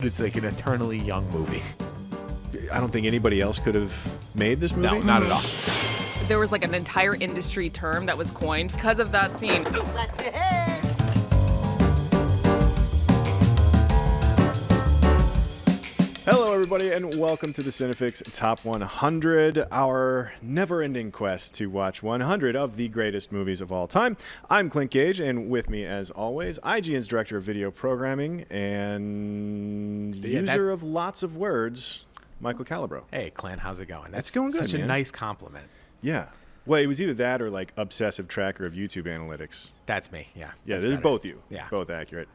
It's like an eternally young movie. I don't think anybody else could have made this movie. No, not at all. There was like an entire industry term that was coined because of that scene. Hello, everybody, and welcome to the CineFix Top 100, our never-ending quest to watch 100 of the greatest movies of all time. I'm Clint Gage, and with me, as always, IGN's Director of Video Programming and user of lots of words, Michael Calabro. Hey, Clint, how's it going? That's going good, such man. a nice compliment. Yeah. Well, it was either that or, like, obsessive tracker of YouTube analytics. That's me, yeah. Yeah, that's they're better. both you. Yeah. Both accurate.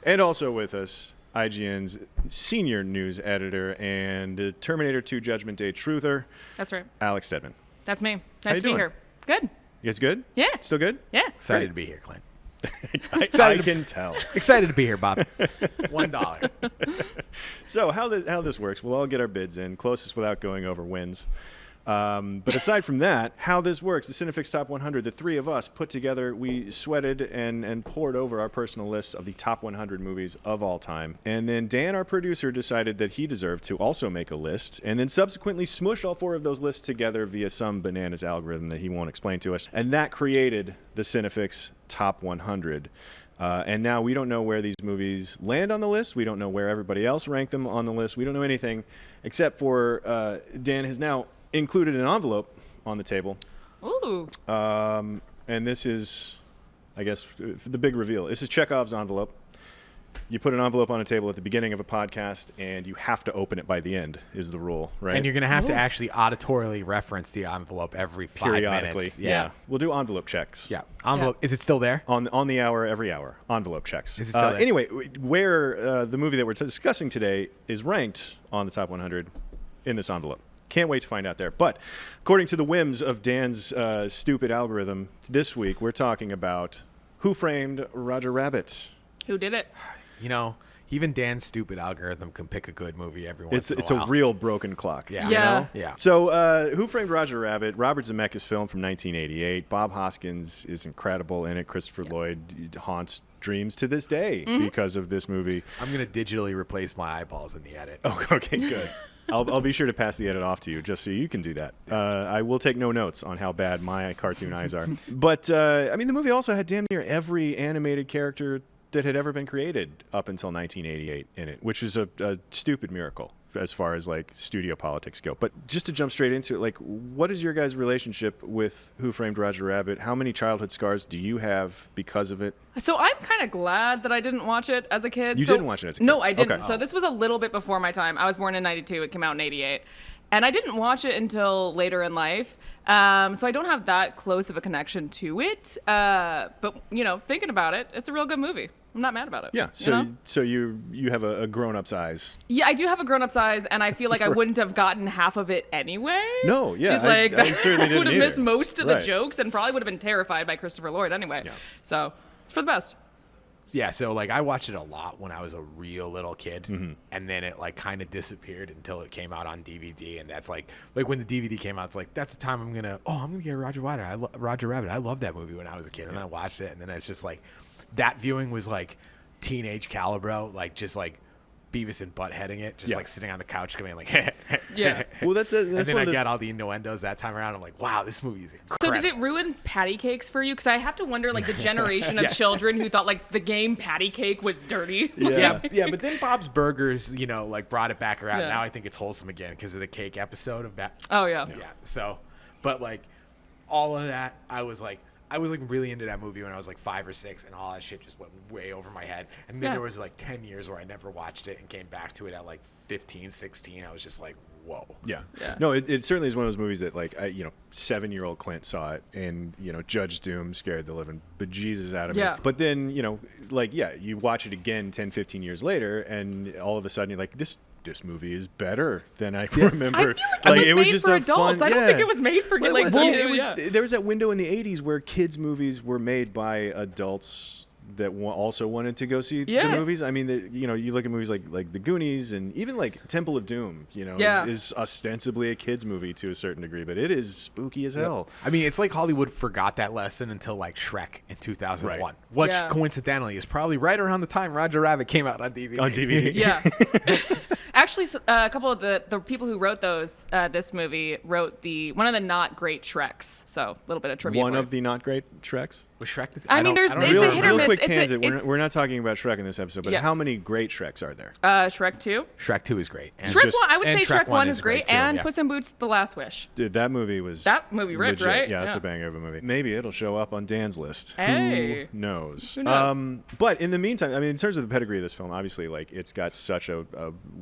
And also with us, IGN's senior news editor and Terminator 2 Judgment Day truther, That's right. Alex Stedman. That's me. How Nice you to be doing? here. Good. You guys good? Yeah. Still good? Yeah. Excited Great. to be here, Clint. I can tell. Excited to be here, Bob. $1. So how this works, we'll all get our bids in. Closest without going over wins. But aside from that, how this works, the CineFix Top 100, the three of us put together, we sweated and poured over our personal lists of the top 100 movies of all time. And then Dan, our producer, decided that he deserved to also make a list, and then subsequently smushed all four of those lists together via some bananas algorithm that he won't explain to us. And that created the CineFix Top 100. And now we don't know where these movies land on the list. We don't know where everybody else ranked them on the list. We don't know anything except for Dan has now included an envelope on the table. Ooh. And this is, I guess, the big reveal. This is Chekhov's envelope. You put an envelope on a table at the beginning of a podcast, and you have to open it by the end, is the rule, right? And you're going to have to actually auditorily reference the envelope every 5 periodically. minutes. Yeah. We'll do envelope checks. Yeah. Envelope. Is it still there? On the hour, every hour. Envelope checks. Is it still there? Anyway, where the movie that we're discussing today is ranked on the top 100 in this envelope. Can't wait to find out there. But according to the whims of Dan's stupid algorithm, this week we're talking about Who Framed Roger Rabbit. Who did it? You know, even Dan's stupid algorithm can pick a good movie every once in a while. It's a real broken clock. Yeah. you Yeah. know? Yeah. So Who Framed Roger Rabbit, Robert Zemeckis film from 1988. Bob Hoskins is incredible in it. Christopher Lloyd haunts dreams to this day because of this movie. I'm going to digitally replace my eyeballs in the edit. Oh, okay, good. I'll be sure to pass the edit off to you just so you can do that. I will take no notes on how bad my cartoon eyes are. But, I mean, the movie also had damn near every animated character that had ever been created up until 1988 in it, which is a stupid miracle as far as, like, studio politics go. But just to jump straight into it, like, what is your guys' relationship with Who Framed Roger Rabbit? How many childhood scars do you have because of it? So I'm kind of glad that I didn't watch it as a kid. You didn't watch it as a kid? No, I didn't. Okay. So this was a little bit before my time. I was born in 92. It came out in 88. And I didn't watch it until later in life. So I don't have that close of a connection to it. But, you know, thinking about it, it's a real good movie. I'm not mad about it. Yeah, so you have a grown-up's eyes. Yeah, I do have a grown-up's eyes, and I feel like I wouldn't have gotten half of it anyway. No, yeah, It's like, I certainly didn't would have either. missed most of the Right. jokes and probably would have been terrified by Christopher Lloyd anyway. Yeah. So it's for the best. Yeah, so like I watched it a lot when I was a real little kid, and then it like kind of disappeared until it came out on DVD, and that's like when the DVD came out, it's like that's the time I'm gonna get Roger Rabbit. I love that movie when I was a kid, and then I watched it, and then it's just like that viewing was like teenage Calabro, like just like Beavis and Buttheading it, just Yeah. like sitting on the couch going like Yeah. Well, that's and then one I of the, got all the innuendos that time around. I'm like, wow, this movie is So incredible. did it ruin patty cakes for you? Because I have to wonder, like, the generation of Yeah. children who thought, like, the game patty cake was dirty. Yeah. Yeah, but then Bob's Burgers, you know, like brought it back around. Yeah. Now I think it's wholesome again because of the cake episode of that. Oh, yeah. Yeah. So, but like all of that, I was like really into that movie when I was like 5 or 6, and all that shit just went way over my head. And then Yeah. there was like 10 years where I never watched it and came back to it at like 15, 16. I was just like, whoa. Yeah. Yeah. No, it certainly is one of those movies that, like, 7-year-old Clint saw it, and, Judge Doom scared the living bejesus out of Yeah. me. But then, you watch it again 10, 15 years later, and all of a sudden you're like, this movie is better than I remember. I feel like it was made for adults. I don't think it was made for Well, like it was. I mean, yeah. there was that window in the 80s where kids' movies were made by adults also wanted to go see the Yeah. movies. I mean, you look at movies like The Goonies and even like Temple of Doom. Is ostensibly a kids movie to a certain degree, but it is spooky as hell. I mean, it's like Hollywood forgot that lesson until like Shrek in 2001, Right. which Yeah. coincidentally is probably right around the time Roger Rabbit came out on DVD. On DVD. Yeah. Actually, a couple of the people who wrote this movie wrote one of the not great Shreks. So a little bit of trivia. One for of it. the not great Shreks. Was Shrek? I mean, don't it's remember. a hit or Real miss. quick It's a- tangent. it's- We're not talking about Shrek in this episode, but Yeah. how many great Shreks are there? Shrek 2. Shrek 2 is great. And Shrek just- 1, I would and say Shrek Shrek 1 1 is great, too, and yeah. Puss in Boots: The Last Wish. Dude, that movie was That movie ripped, legit. right? Yeah, it's Yeah. a banger of a movie. Maybe it'll show up on Dan's list. Hey. Who knows? Who knows? But in the meantime, I mean, in terms of the pedigree of this film, obviously, like it's got such a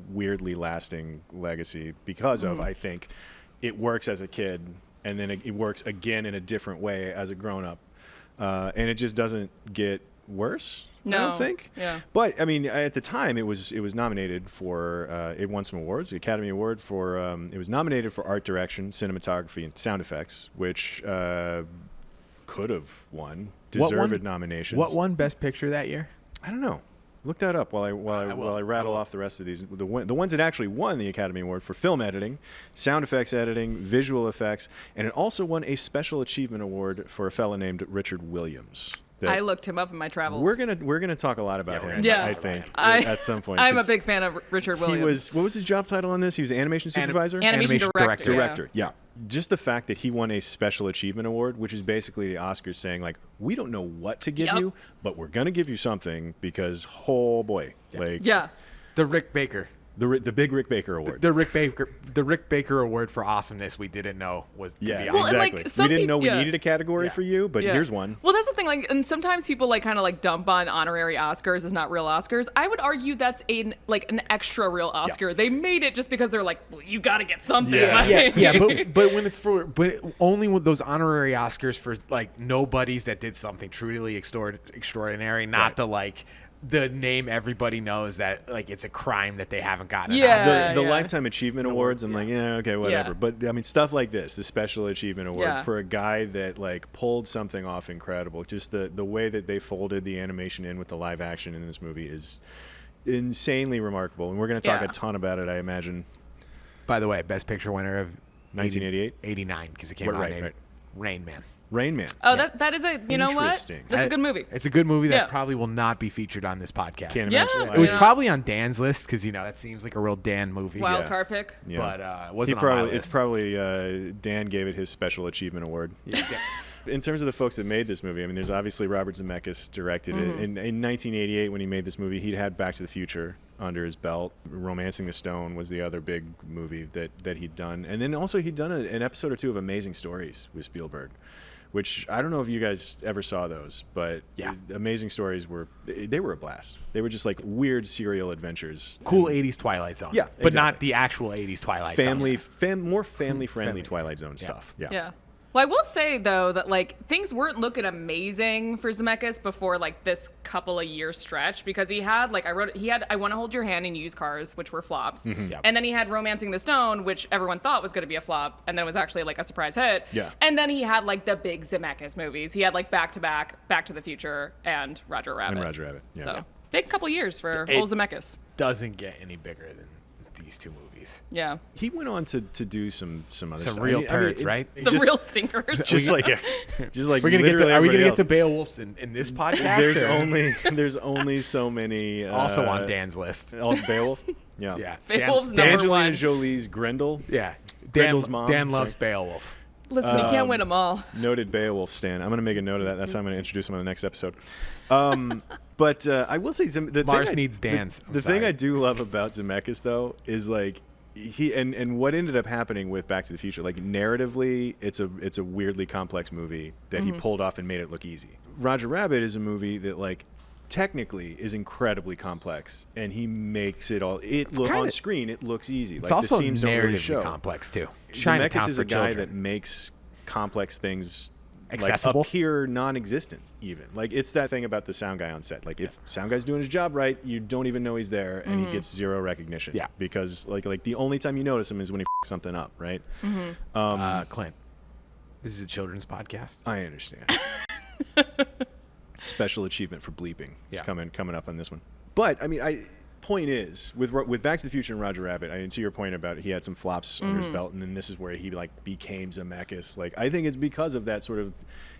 weirdly lasting legacy because of, I think, it works as a kid, and then it works again in a different way as a grown up, and it just doesn't get worse. I No. don't think. Yeah. But I mean, at the time, it was nominated for. It won some awards. The Academy Award for. It was nominated for art direction, cinematography, and sound effects, which could have won. What Deserved won- nominations. What won Best Picture that year? I don't know. Look that up while I rattle off the rest of these. The ones that actually won the Academy Award for film editing, sound effects editing, visual effects, and it also won a Special Achievement Award for a fella named Richard Williams. that I looked him up in my travels. We're gonna talk a lot about him. Yeah. I think I- at some point. I'm a 'cause big fan of Richard Williams. He was. What was his job title on this? He was animation supervisor. animation director. Director. Yeah. Just the fact that he won a Special Achievement Award, which is basically the Oscars saying like, we don't know what to give Yep. you, but we're gonna give you something because, oh boy, like Yeah. The Rick Baker. the big Rick Baker Award. The Rick Baker Award for awesomeness we didn't know was to be Yeah, honest. Well, and, like, exactly. some We didn't know peop- we yeah. needed a category Yeah. for you, but Yeah. here's one. Well, that's the thing. Like, and sometimes people like kind of like dump on honorary Oscars as not real Oscars. I would argue that's an extra real Oscar. They made it just because they're like, well, you got to get something. Yeah. Like- but when it's but only with those honorary Oscars for like nobodies that did something truly extraordinary, not Right. the like the name everybody knows that like it's a crime that they haven't gotten an Yeah. Oscar. The yeah. Lifetime Achievement Awards, I'm like, yeah, okay, whatever. Yeah. But I mean, stuff like this, the Special Achievement Award Yeah. for a guy that like pulled something off incredible. Just the way that they folded the animation in with the live action in this movie is insanely remarkable. And we're going to talk Yeah. a ton about it, I imagine. By the way, Best Picture winner of 1988? 89 because it came Right, out in right. Rain Man. Rain Man. Oh, that is a, you know what? Interesting. That's a good movie. It's a good movie that Yeah. probably will not be featured on this podcast. Can't Yeah. imagine. It was You know. probably on Dan's list because that seems like a real Dan movie. Wild Yeah. card pick. Yeah. But it He wasn't on my probably, list. it's probably Dan gave it his Special Achievement Award. In terms of the folks that made this movie, I mean, there's obviously Robert Zemeckis directed it. In 1988, when he made this movie, he'd had Back to the Future under his belt. Romancing the Stone was the other big movie that he'd done. And then also he'd done an episode or two of Amazing Stories with Spielberg, which I don't know if you guys ever saw those, but Yeah. Amazing Stories they were a blast. They were just like weird serial adventures. Cool 80s Twilight Zone. Yeah, But not exactly. the actual 80s Twilight Family, Zone. more family-friendly Twilight Zone stuff. Yeah. Well, I will say though that like things weren't looking amazing for Zemeckis before like this couple of year stretch because he had like I Want to Hold Your Hand and Used Cars, which were flops, Yep. and then he had Romancing the Stone, which everyone thought was going to be a flop, and then it was actually like a surprise hit. Yeah. And then he had like the big Zemeckis movies. He had like back to back Back to the Future and Roger Rabbit. And Roger Rabbit. Yeah. So big couple years for It- old Zemeckis. Doesn't get any bigger than these two movies. Yeah. He went on to do some other Some stuff. real turds, right? Some just- real stinkers. Just like We're gonna get literally are we gonna everybody get to else. Beowulf's in this podcast? There's only so many. Also on Dan's list. Oh, Beowulf. Yeah. Yeah. Beowulf's Dan, number Angelina one. Jolie's Grendel. yeah. Grendel's mom, Dan sorry. loves Beowulf. Listen, you can't win them all. Noted Beowulf stan. I'm gonna make a note of that. That's how I'm gonna introduce him on the next episode. But I will say the Mars thing needs Dan's. I'm The thing sorry. I do love about Zemeckis though is like he and what ended up happening with Back to the Future, like narratively, it's a weirdly complex movie that he pulled off and made it look easy. Roger Rabbit is a movie that like technically is incredibly complex, and he makes it all. On screen, it looks easy. It's like also the scenes don't really narratively show. complex too. Zemeckis Chinatown is for a guy children. that makes complex things Accessible? like appear non-existent. Even like it's that thing about the sound guy on set. Like if sound guy's doing his job right, you don't even know he's there, and he gets zero recognition. Yeah. because like the only time you notice him is when he f**ks something up, right? Clint, this is a children's podcast. I understand. Special achievement for bleeping. It's Yeah. coming up on this one. But I mean, point is with Back to the Future and Roger Rabbit. I mean, to your point about he had some flops under his belt, and then this is where he like became Zemeckis. Like I think it's because of that sort of.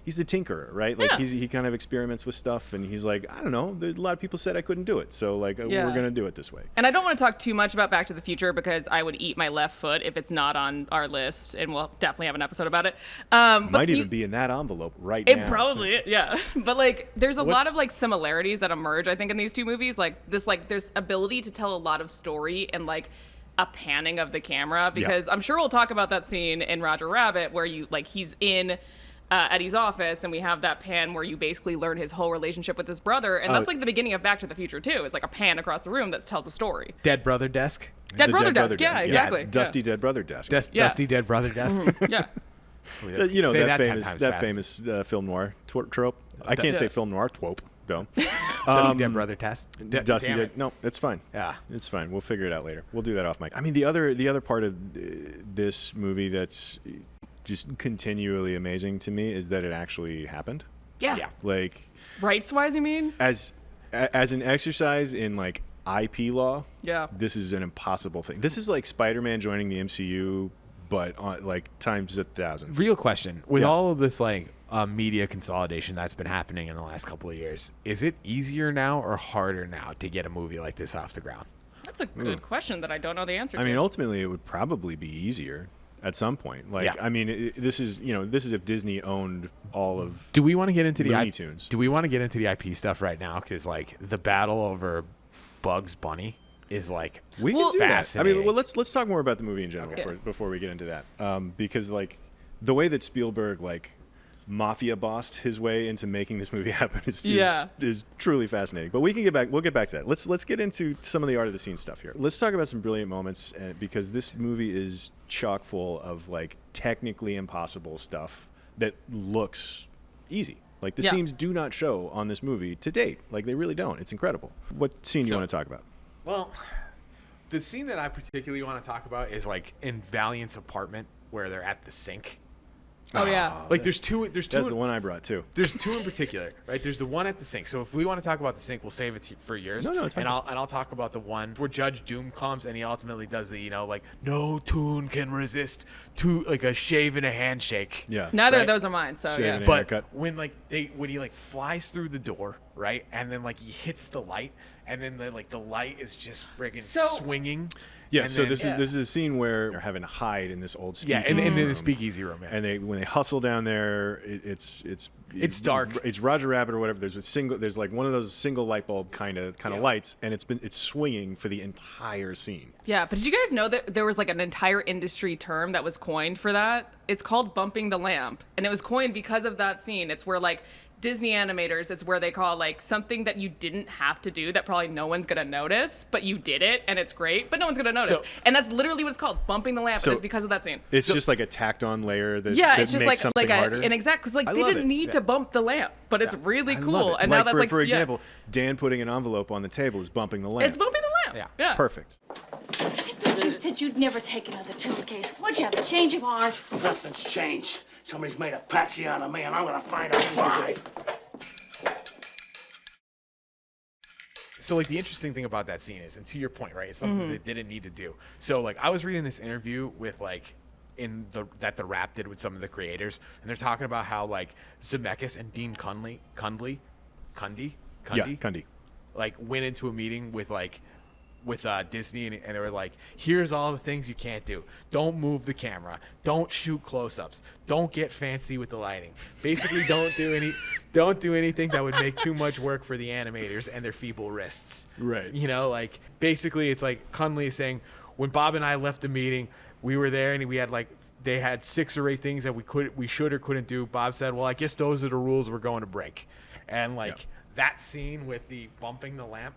He's the tinkerer, right? Like he kind of experiments with stuff, and he's like, I don't know. A lot of people said I couldn't do it, so like we're gonna do it this way. And I don't want to talk too much about Back to the Future because I would eat my left foot if it's not on our list, and we'll definitely have an episode about it. Might even be in that envelope right now. It probably is, yeah. But like, there's a lot of like similarities that emerge, I think, in these two movies. Like this, like there's ability to tell a lot of story and like a panning of the camera because I'm sure we'll talk about that scene in Roger Rabbit where you like he's in. Eddie's office, and we have that pan where you basically learn his whole relationship with his brother, and that's like the beginning of Back to the Future too. It's like a pan across the room that tells a story. Dead brother desk. Dead brother desk. Yeah, exactly. Dusty dead brother desk. Dusty dead brother desk. Yeah. You know Say that famous film noir trope. I can't say film noir trope though. Dusty dead brother test. Dusty dead. No, it's fine. Yeah, it's fine. We'll figure it out later. We'll do that off mic. I mean, the other part of this movie that's just continually amazing to me is that it actually happened. Yeah. Like rights-wise, you mean? As an exercise in like IP law. Yeah. This is an impossible thing. This is like Spider-Man joining the MCU, but on, like times 1,000. Real question: with all of this like media consolidation that's been happening in the last couple of years, is it easier now or harder now to get a movie like this off the ground? That's a good question that I don't know the answer to. I mean, ultimately, it would probably be easier. At some point, like I mean, this is if Disney owned all of. Do we want to get into the Looney Tunes? Do we want to get into the IP stuff right now? Because like the battle over Bugs Bunny is like we can do that. I mean, well, let's talk more about the movie in general before we get into that, because like the way that Spielberg like mafia bossed his way into making this movie happen is truly fascinating. But we'll get back to that. Let's get into some of the art of the scene stuff here. Let's talk about some brilliant moments because this movie is chock full of like technically impossible stuff that looks easy. Like the scenes do not show on this movie to date. Like they really don't. It's incredible. What scene do you want to talk about? Well, the scene that I particularly want to talk about is like in Valiant's apartment where they're at the sink. Oh yeah. Like there's two. That's the one I brought too. There's two in particular, right? There's the one at the sink. So if we want to talk about the sink, we'll save it for yours. No, it's fine. And I'll talk about the one where Judge Doom comes and he ultimately does the like no tune can resist to like a shave and a handshake. Yeah. Neither of those are mine. So Shave But haircut. when he like flies through the door, right, and then like he hits the light, and then the light is just friggin' swinging. Yeah, and so then, this is a scene where they're having to hide in this old speakeasy and then the room. speakeasy room. Yeah. And when they hustle down there, it's dark. It's Roger Rabbit or whatever. There's like one of those single light bulb kind of lights, and it's swinging for the entire scene. Yeah, but did you guys know that there was like an entire industry term that was coined for that? It's called bumping the lamp, and it was coined because of that scene. It's where like Disney animators, it's where they call like something that you didn't have to do that probably no one's gonna notice, but you did it and it's great, but no one's gonna notice. And that's literally what it's called, bumping the lamp, and it's because of that scene. It's just like a tacked on layer that it's just makes something harder. An exact, because like they didn't need to bump the lamp, but it's really cool. And like now that's for example, Dan putting an envelope on the table is bumping the lamp. It's bumping the lamp. Yeah. Perfect. I thought you said you'd never take another tool case. What'd you have, a change of heart? Nothing's changed. Somebody's made a patsy out of me, and I'm gonna find out why. So like the interesting thing about that scene is, and to your point, right, it's something they didn't need to do. So like I was reading this interview with like that the Rap did with some of the creators, and they're talking about how like Zemeckis and Dean Cundey, like went into a meeting with Disney, and they were like, here's all the things you can't do. Don't move the camera. Don't shoot close-ups. Don't get fancy with the lighting. Basically, don't do anything that would make too much work for the animators and their feeble wrists. Right. You know, like basically it's like Cundey is saying, when Bob and I left the meeting, we were there and we had like they had 6 or 8 things that we should or couldn't do. Bob said, well, I guess those are the rules we're going to break. And like that scene with the bumping the lamp,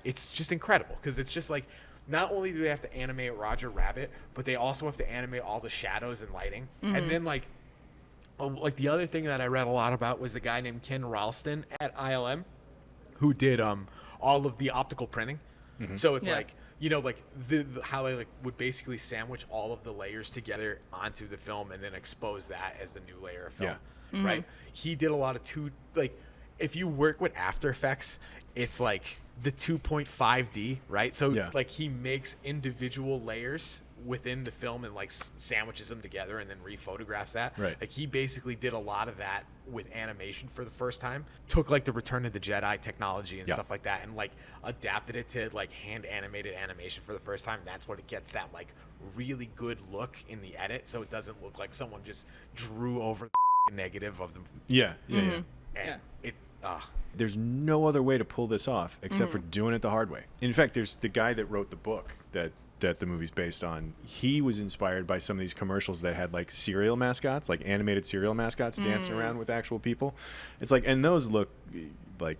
it's just incredible because it's just like not only do they have to animate Roger Rabbit, but they also have to animate all the shadows and lighting. And then like the other thing that I read a lot about was the guy named Ken Ralston at ILM who did all of the optical printing. So it's like, you know, like the how they like would basically sandwich all of the layers together onto the film and then expose that as the new layer of film, right? He did a lot of if you work with After Effects, it's like the 2.5D, right? So like he makes individual layers within the film and like sandwiches them together and then rephotographs that. Right. Like he basically did a lot of that with animation for the first time. Took like the Return of the Jedi technology and stuff like that and like adapted it to like hand animated animation for the first time. That's what it gets that like really good look in the edit, so it doesn't look like someone just drew over the negative of them. And it there's no other way to pull this off except for doing it the hard way. In fact, there's the guy that wrote the book that the movie's based on. He was inspired by some of these commercials that had like cereal mascots, like animated cereal mascots dancing around with actual people. It's like, and those look like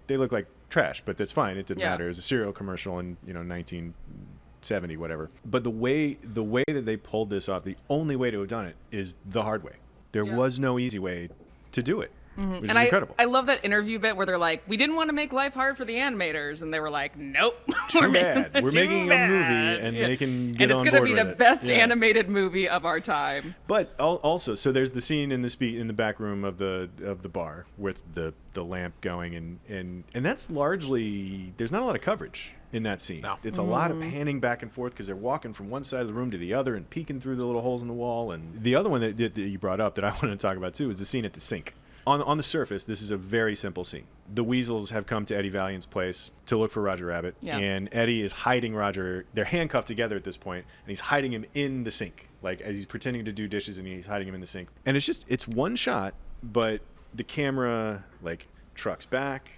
trash, but that's fine. It didn't matter. It was a cereal commercial in 1970, whatever. But the way that they pulled this off, the only way to have done it is the hard way. There was no easy way to do it. Which is incredible. I love that interview bit where they're like, we didn't want to make life hard for the animators. And they were like, nope. We're making a movie and they can get on board with it. And it's going to be the best animated movie of our time. But also, so there's the scene in the back room of the bar with the lamp going and that's largely, there's not a lot of coverage in that scene. No. It's a lot of panning back and forth because they're walking from one side of the room to the other and peeking through the little holes in the wall. And the other one that you brought up that I wanted to talk about too is the scene at the sink. On the surface, this is a very simple scene. The Weasels have come to Eddie Valiant's place to look for Roger Rabbit, and Eddie is hiding Roger. They're handcuffed together at this point, and he's hiding him in the sink, like as he's pretending to do dishes, and he's hiding him in the sink. And it's one shot, but the camera like trucks back,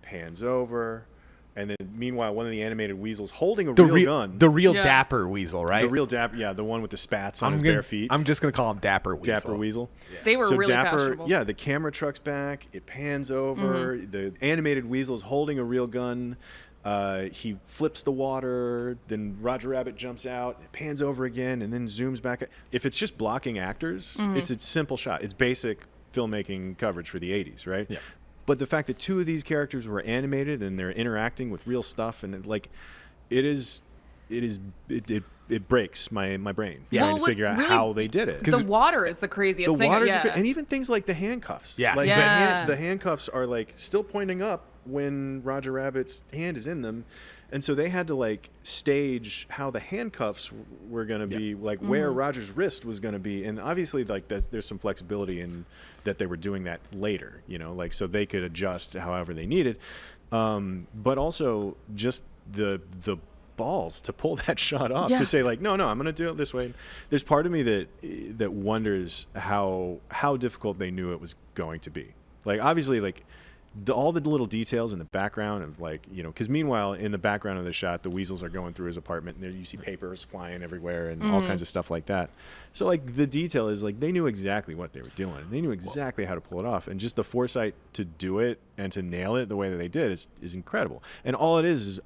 pans over, and then meanwhile, one of the animated weasels holding a real gun. The real Dapper Weasel, right? The real Dapper, the one with the spats on his bare feet. I'm just going to call him Dapper Weasel. Dapper Weasel. Yeah. They were really fashionable. Yeah, the camera trucks back. It pans over. The animated weasel's holding a real gun. He flips the water. Then Roger Rabbit jumps out. It pans over again and then zooms back. If it's just blocking actors, it's a simple shot. It's basic filmmaking coverage for the 80s, right? Yeah. But the fact that two of these characters were animated and they're interacting with real stuff, and it breaks my brain trying to figure out how they did it. The water is the craziest thing. And even things like the handcuffs. Yeah, like the handcuffs are like still pointing up when Roger Rabbit's hand is in them. And so they had to like stage how the handcuffs were going to be, like where Roger's wrist was going to be. And obviously like there's some flexibility in that they were doing that later, like so they could adjust however they needed. But also just the balls to pull that shot off to say like, no, I'm going to do it this way. There's part of me that wonders how difficult they knew it was going to be. Like obviously like all the little details in the background of like, because meanwhile in the background of the shot, the weasels are going through his apartment and there you see papers flying everywhere and all kinds of stuff like that. So like the detail is like they knew exactly what they were doing. They knew exactly how to pull it off, and just the foresight to do it and to nail it the way that they did is incredible. And all it is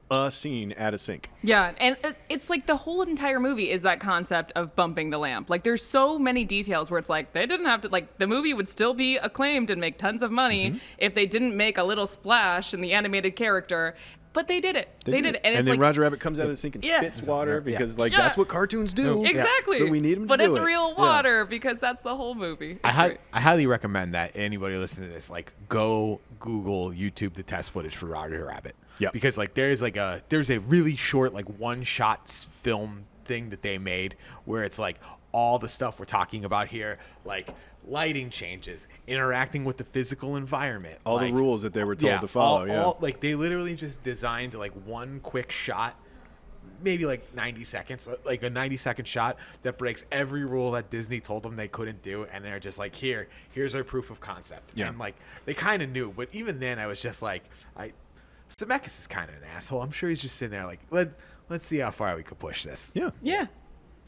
a scene at a sink. Yeah, and it's like the whole entire movie is that concept of bumping the lamp. Like there's so many details where it's like they didn't have to, like the movie would still be acclaimed and make tons of money if they didn't make a little splash in the animated character. But they did it. They did it. And then like, Roger Rabbit comes out of the sink and spits water because that's what cartoons do. Exactly. So we need him to but do it. it's real water because that's the whole movie. I highly recommend that anybody listening to this, like go Google, YouTube the test footage for Roger Rabbit. Yeah. Because like there's a really short like one shot film thing that they made where it's like all the stuff we're talking about here, like lighting changes, interacting with the physical environment, all the rules that they were told to follow. All, like they literally just designed like one quick shot, maybe like 90 seconds, like a 90-second shot that breaks every rule that Disney told them they couldn't do, and they're just like, here's our proof of concept. And like they kind of knew, but even then I was just like, Zemeckis is kind of an asshole. I'm sure he's just sitting there like, let's see how far we could push this. Yeah.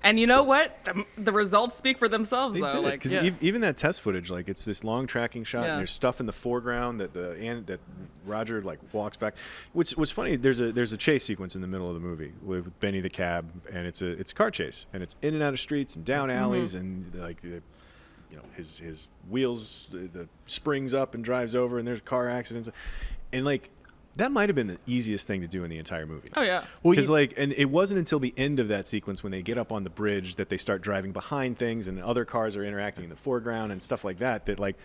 And you know what? The results speak for themselves, though. Like, because even that test footage, like it's this long tracking shot, and there's stuff in the foreground that Roger like walks back. What's funny? There's a chase sequence in the middle of the movie with Benny the cab, and it's a car chase, and it's in and out of streets and down alleys, and like his wheels the springs up and drives over, and there's car accidents, and like. That might have been the easiest thing to do in the entire movie. Oh, yeah. Because, and it wasn't until the end of that sequence when they get up on the bridge that they start driving behind things and other cars are interacting in the foreground and stuff like that, that, like,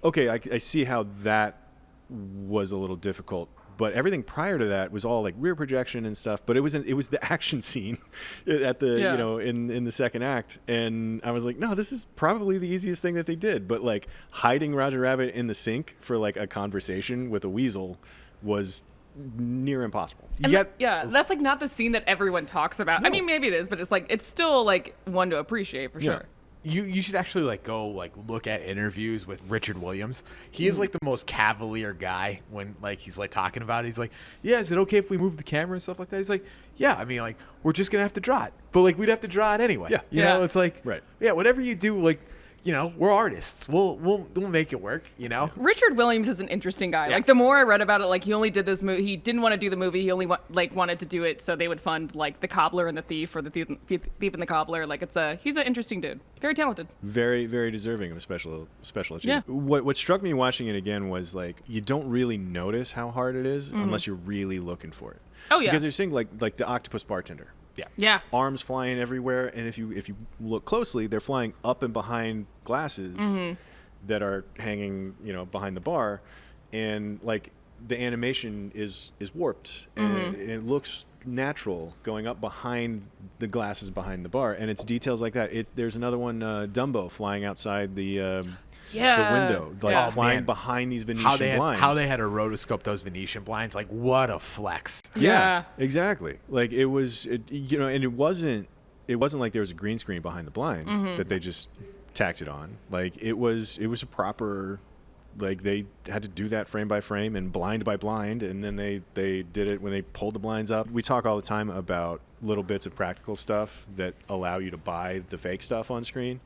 okay, I see how that was a little difficult. But everything prior to that was all like rear projection and stuff. But it was the action scene at the in the second act, and I was like, no, this is probably the easiest thing that they did. But like hiding Roger Rabbit in the sink for like a conversation with a weasel was near impossible. That's like not the scene that everyone talks about. No. I mean, maybe it is, but it's like it's still like one to appreciate for sure. You should actually like go like look at interviews with Richard Williams. He is like the most cavalier guy when like he's like talking about it. He's like, yeah, is it okay if we move the camera and stuff like that? He's like, yeah, I mean like we're just gonna have to draw it, but like we'd have to draw it anyway. Yeah. You know, it's like right. Yeah, whatever you do, like, you know, we're artists. We'll make it work, you know? Richard Williams is an interesting guy. Yeah. Like the more I read about it, like he only did this movie. He didn't want to do the movie. He only wanted to do it so they would fund like The Cobbler and the Thief, or the Thief and the Cobbler. Like he's an interesting dude. Very talented. Very, very deserving of a special achievement. Yeah. What struck me watching it again was like you don't really notice how hard it is unless you're really looking for it. Oh yeah. Because you're seeing like the octopus bartender. Yeah. Arms flying everywhere, and if you look closely, they're flying up and behind glasses that are hanging, you know, behind the bar, and like the animation is warped and it looks natural going up behind the glasses behind the bar, and it's details like that. There's another one, Dumbo flying outside the window, like flying behind these Venetian blinds. How they had to rotoscope those Venetian blinds, like what a flex. Yeah. Exactly. Like it you know, and it wasn't like there was a green screen behind the blinds that they just tacked it on. Like it was a proper, like they had to do that frame by frame and blind by blind, and then they did it when they pulled the blinds up. We talk all the time about little bits of practical stuff that allow you to buy the fake stuff on screen.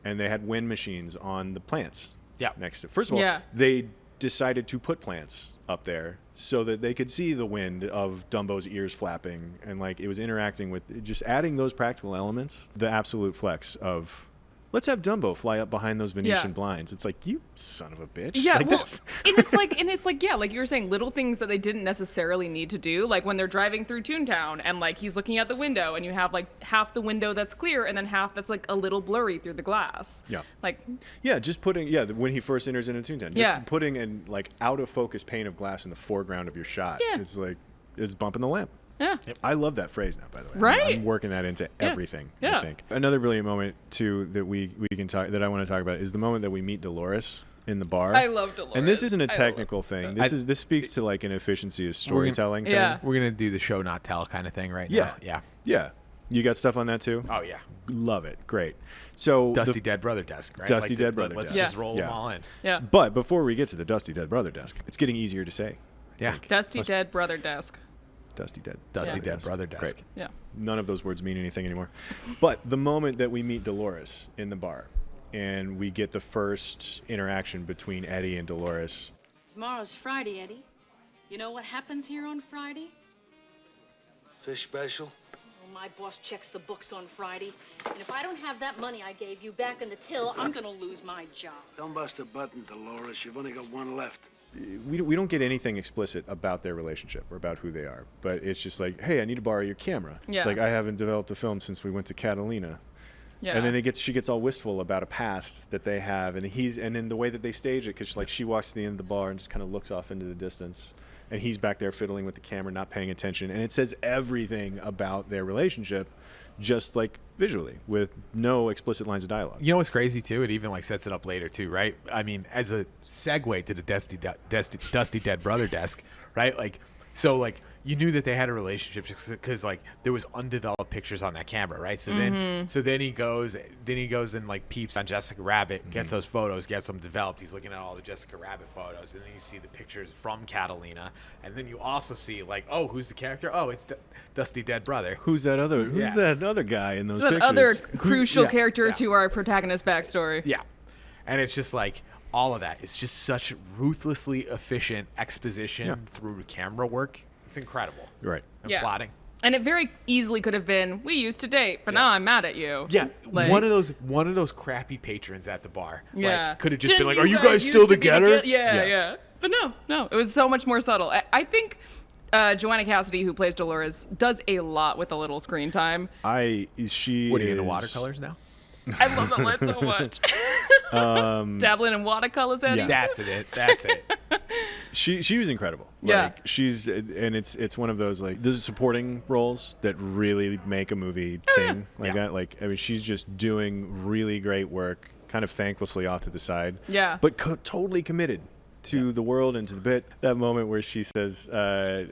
And they had wind machines on the plants next to. First of all, they decided to put plants up there so that they could see the wind of Dumbo's ears flapping, and like it was interacting with just adding those practical elements. The absolute flex of, let's have Dumbo fly up behind those Venetian blinds. It's like, you son of a bitch. Yeah, like well, and it's like, yeah, like you were saying, little things that they didn't necessarily need to do. Like when they're driving through Toontown and like he's looking out the window and you have like half the window that's clear and then half that's like a little blurry through the glass. Yeah. Like. Yeah, just putting, when he first enters into Toontown, just putting an like out of focus pane of glass in the foreground of your shot. Yeah. It's like, it's bumping the lamp. Yeah. I love that phrase now, by the way. Right. I'm working that into everything, Yeah. I think. Another brilliant moment, too, that we can talk, that I want to talk about is the moment that we meet Dolores in the bar. I love Dolores. And this isn't a technical thing. This speaks to like an efficiency of storytelling thing. Yeah. We're going to do the show not tell kind of thing right Yeah. now. Yeah. Yeah. You got stuff on that, too? Oh, yeah. Love it. Great. So Dusty Dead Brother Desk, right? Dusty Dead Brother Let's Desk. just roll them all in. Yeah. But before we get to the Dusty Dead Brother Desk, it's getting easier to say. Yeah. Dusty Dead Brother Desk. Dusty Dead. Dusty Dead Brother Desk. Great. Yeah. None of those words mean anything anymore. But the moment that we meet Dolores in the bar and we get the first interaction between Eddie and Dolores. Tomorrow's Friday, Eddie. You know what happens here on Friday? Fish special? Well, my boss checks the books on Friday. And if I don't have that money I gave you back in the till, I'm gonna lose my job. Don't bust a button, Dolores. You've only got one left. We don't get anything explicit about their relationship or about who they are, but it's just like, hey, I need to borrow your camera. Yeah. It's like, I haven't developed a film since we went to Catalina. Yeah. And then she gets all wistful about a past that they have, and then the way that they stage it, because like she walks to the end of the bar and just kind of looks off into the distance, and he's back there fiddling with the camera, not paying attention, and it says everything about their relationship, just like visually, with no explicit lines of dialogue. You know what's crazy too? It even like sets it up later too, right? I mean, as a segue to the Dusty Dead Brother Desk, right? Like, so like you knew that they had a relationship because like there was undeveloped pictures on that camera, right? So then he goes and like peeps on Jessica Rabbit, gets those photos, gets them developed. He's looking at all the Jessica Rabbit photos, and then you see the pictures from Catalina, and then you also see like, oh, who's the character? Oh, it's Dusty Dead Brother. Who's that other guy in those That pictures? other crucial character yeah. to our protagonist backstory. Yeah, and it's just like all of that. It's just such ruthlessly efficient exposition through camera work. It's incredible. Right. And Yeah. plotting. And it very easily could have been, we used to date, but now I'm mad at you. Yeah, Like- one of those crappy patrons at the bar. Yeah. Like, could have just been Didn't like, "Are you guys used still to be together?" Yeah. But no. It was so much more subtle. I think Joanna Cassidy, who plays Dolores, does a lot with a little screen time. What are you into watercolors now? I love that lit so much. Dabbling in watercolors, Eddie. That's it. She was incredible. Yeah. Like, it's one of those like those supporting roles that really make a movie sing like that. Like I mean, she's just doing really great work, kind of thanklessly off to the side. Yeah. But totally committed to the world and to the bit. That moment where she says, "God,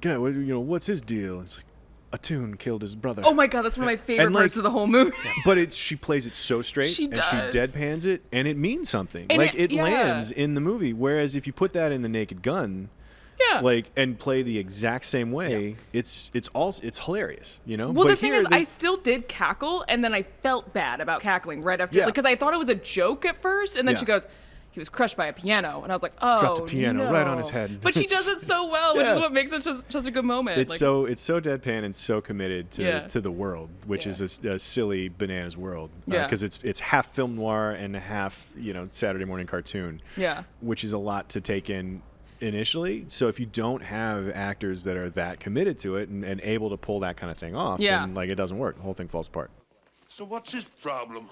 what's his deal?" It's like, a tune killed his brother. Oh my god, that's one of my favorite parts of the whole movie. But she plays it so straight, She and does. she deadpans it, and it means something. And like it- it lands in the movie. Whereas if you put that in The Naked Gun, and play the exact same way, it's hilarious. Well, But the thing here is, I still did cackle, and then I felt bad about cackling right after, because I thought it was a joke at first, and then she goes, "He was crushed by a piano," and I was like, "Oh, dropped the piano no." right on his head. But she does it so well, which is what makes it such a good moment. It's so deadpan and so committed to the world, which is a silly bananas world. Because it's half film noir and half Saturday morning cartoon. Yeah. Which is a lot to take in initially. So if you don't have actors that are that committed to it and able to pull that kind of thing off, then like it doesn't work. The whole thing falls apart. So what's his problem?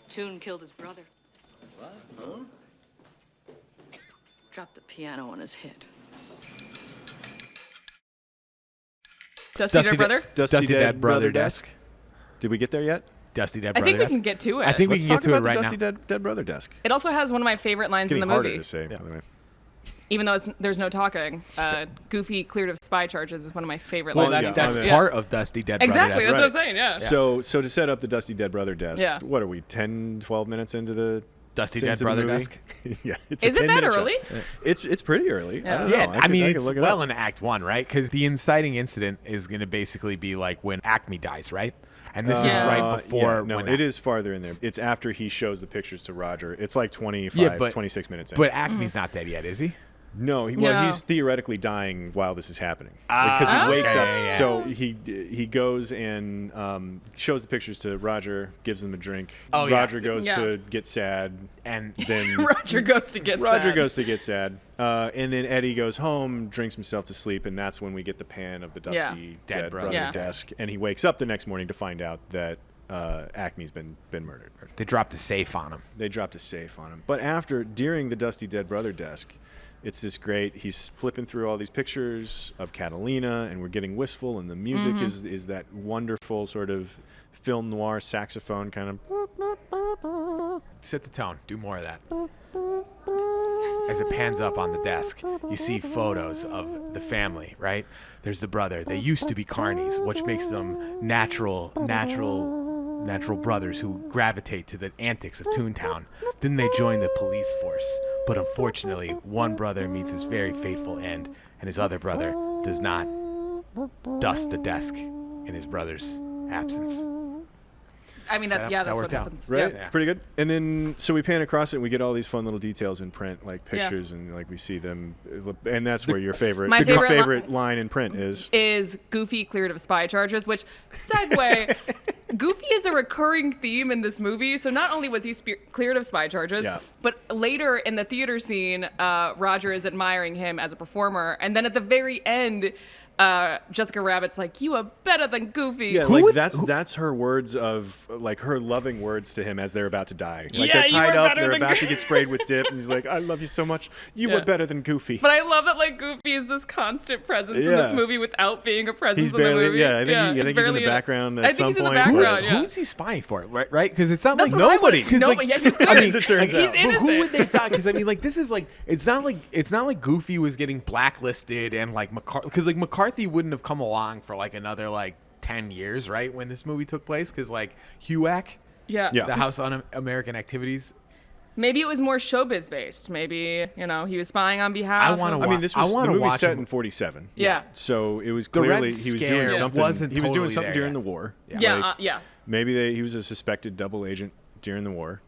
Toon killed his brother. What? Huh? Dropped the piano on his head. Dusty Dead Brother? Dusty Dead Brother Desk. Did we get there yet? Dusty Dead I Brother think we Desk. can get to it. I think Let's we can talk get to it about right the now. Dusty Dead Brother Desk. It also has one of my favorite lines It's in getting the harder movie. to say, by the way. Even though there's no talking. Goofy cleared of spy charges is one of my favorite Well, lines. that's yeah. part of Dusty Dead Brother Exactly, Desk. that's what I'm saying, yeah. So to set up the Dusty Dead Brother Desk, Yeah. what are we, 10, 12 minutes into the Dusty into Dead the Brother movie? Desk? Yeah. It's Is a it that 10-minute shot. early? It's pretty early. Yeah. I don't know. Yeah, I mean, I could it's look it well up. in Act 1, right? Because the inciting incident is going to basically be like when Acme dies, right? And this is right before. No, when it is farther in there. It's after he shows the pictures to Roger. It's like 25, Yeah, but- 26 minutes in. But Acme's not dead yet, is he? No, No. he's theoretically dying while this is happening because he wakes okay, up. yeah. So he goes and shows the pictures to Roger, gives them a drink. Oh, yeah. Roger goes Yeah. to get sad, And then Roger goes to get Roger sad. goes to get sad, and then Eddie goes home, drinks himself to sleep, and that's when we get the pan of the Dusty Dead Dead Brother Brother desk, and he wakes up the next morning to find out that Acme's been murdered. they dropped a safe on him. They dropped a safe on him. But during the Dusty Dead Brother desk, it's this great. He's flipping through all these pictures of Catalina, and we're getting wistful, and the music is that wonderful sort of film noir saxophone kind of. Set the tone. Do more of that. As it pans up on the desk, you see photos of the family, right? There's the brother. They used to be carnies, which makes them natural brothers who gravitate to the antics of Toontown. Then they join the police force. But unfortunately, one brother meets his very fateful end, and his other brother does not dust the desk in his brother's absence. I mean, that's what worked out. happens. Right, Yeah. pretty good. And then so we pan across it, and we get all these fun little details in print, like pictures, and like we see them. And that's where your favorite, My your favorite favorite line in print is Goofy cleared of spy charges, which, segue, Goofy is a recurring theme in this movie. So not only was he cleared of spy charges, but later in the theater scene, Roger is admiring him as a performer. And then at the very end, Jessica Rabbit's like, "You are better than Goofy." Yeah, like that's her words of like her loving words to him as they're about to die. Like Yeah, they're you tied are up, better they're than about to get sprayed with dip, and he's like, "I love you so much. You were better than Goofy." But I love that like Goofy is this constant presence in this movie without being a presence He's in the barely, movie. I think he's in the background at some he's in the point. background, yeah. Who's he spying for? Right? Because it's not That's like what I nobody. would've- 'Cause, no, like, yeah, he's good. I mean, As it turns like, out. He's innocent. Who would they thought? Because I mean, like, this is like it's not like Goofy was getting blacklisted and like McCarthy, because like McCarthy wouldn't have come along for like another like 10 years, right, when this movie took place, because like HUAC, Yeah. Yeah. the House on American Activities. Maybe it was more showbiz based. Maybe, he was spying on behalf. I wanna of- I mean, this I was the wanna movie watch set him. in 47. Yeah. So it was The Red clearly he was doing Scare something. wasn't He was doing totally something there during yet. the war. Yeah, Like, yeah. Maybe he was a suspected double agent during the war.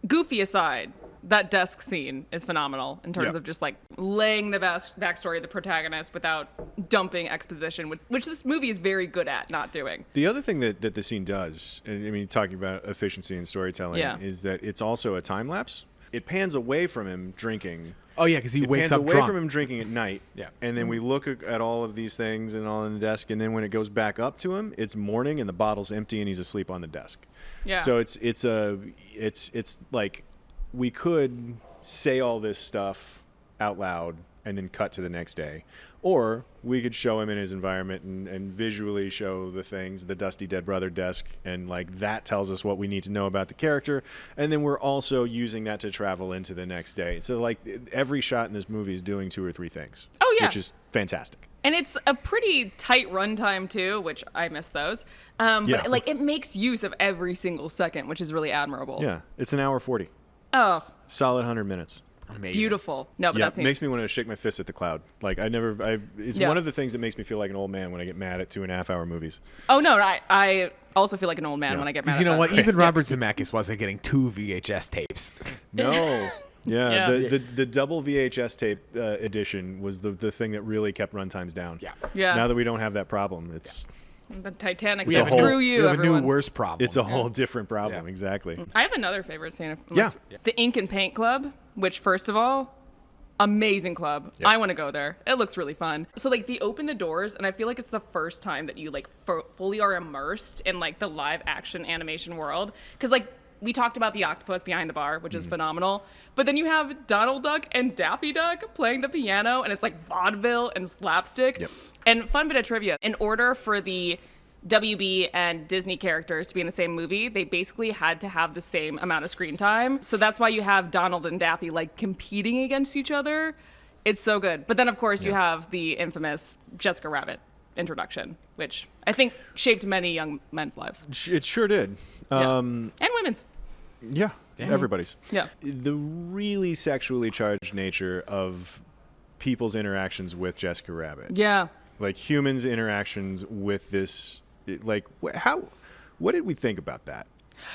Goofy aside, that desk scene is phenomenal in terms Yeah. of just like laying the backstory of the protagonist without dumping exposition, which this movie is very good at not doing. The other thing that the scene does, and I mean, talking about efficiency and storytelling, Yeah. is that it's also a time lapse. It pans away from him drinking. Oh yeah, because he It wakes pans up away drunk. from him drinking at night. Yeah. And then we look at all of these things and all in the desk, and then when it goes back up to him, it's morning and the bottle's empty and he's asleep on the desk. Yeah. So it's like we could say all this stuff out loud and then cut to the next day. Or we could show him in his environment and visually show the things, the dusty dead brother desk, and like that tells us what we need to know about the character. And then we're also using that to travel into the next day. So like every shot in this movie is doing 2 or 3 things. Oh, yeah. Which is fantastic. And it's a pretty tight runtime too, which I miss those. Yeah. But like it makes use of every single second, which is really admirable. Yeah, it's an hour 40. Oh, Solid 100 minutes. Amazing. beautiful. No, but Yeah, that's makes me want to shake my fist at the cloud. Like it's Yeah. one of the things that makes me feel like an old man when I get mad at 2.5-hour movies. Oh no, I also feel like an old man Yeah. when I get mad. Because you at know that. what? Even Robert Zemeckis wasn't getting 2 VHS tapes. No. Yeah, Yeah. the double VHS tape edition was the thing that really kept runtimes down. Yeah. Yeah. Now that we don't have that problem, it's The Titanic. We said, have a screw new, you, we have everyone. a new worse problem. it's a whole different problem. Yeah. Exactly. I have another favorite scene. Yeah. The Ink and Paint Club, which first of all, amazing club. Yep. I want to go there. It looks really fun. So like they open the doors and I feel like it's the first time that you like fully are immersed in like the live action animation world. Cause like we talked about the octopus behind the bar, which is phenomenal. But then you have Donald Duck and Daffy Duck playing the piano and it's like vaudeville and slapstick. Yep. And fun bit of trivia. In order for the WB and Disney characters to be in the same movie, they basically had to have the same amount of screen time. So that's why you have Donald and Daffy like competing against each other. It's so good. But then of course you have the infamous Jessica Rabbit introduction, which I think shaped many young men's lives. It sure did. And women's. Yeah, everybody's. Yeah. The really sexually charged nature of people's interactions with Jessica Rabbit. Yeah. Like humans' interactions with this. Like, what did we think about that?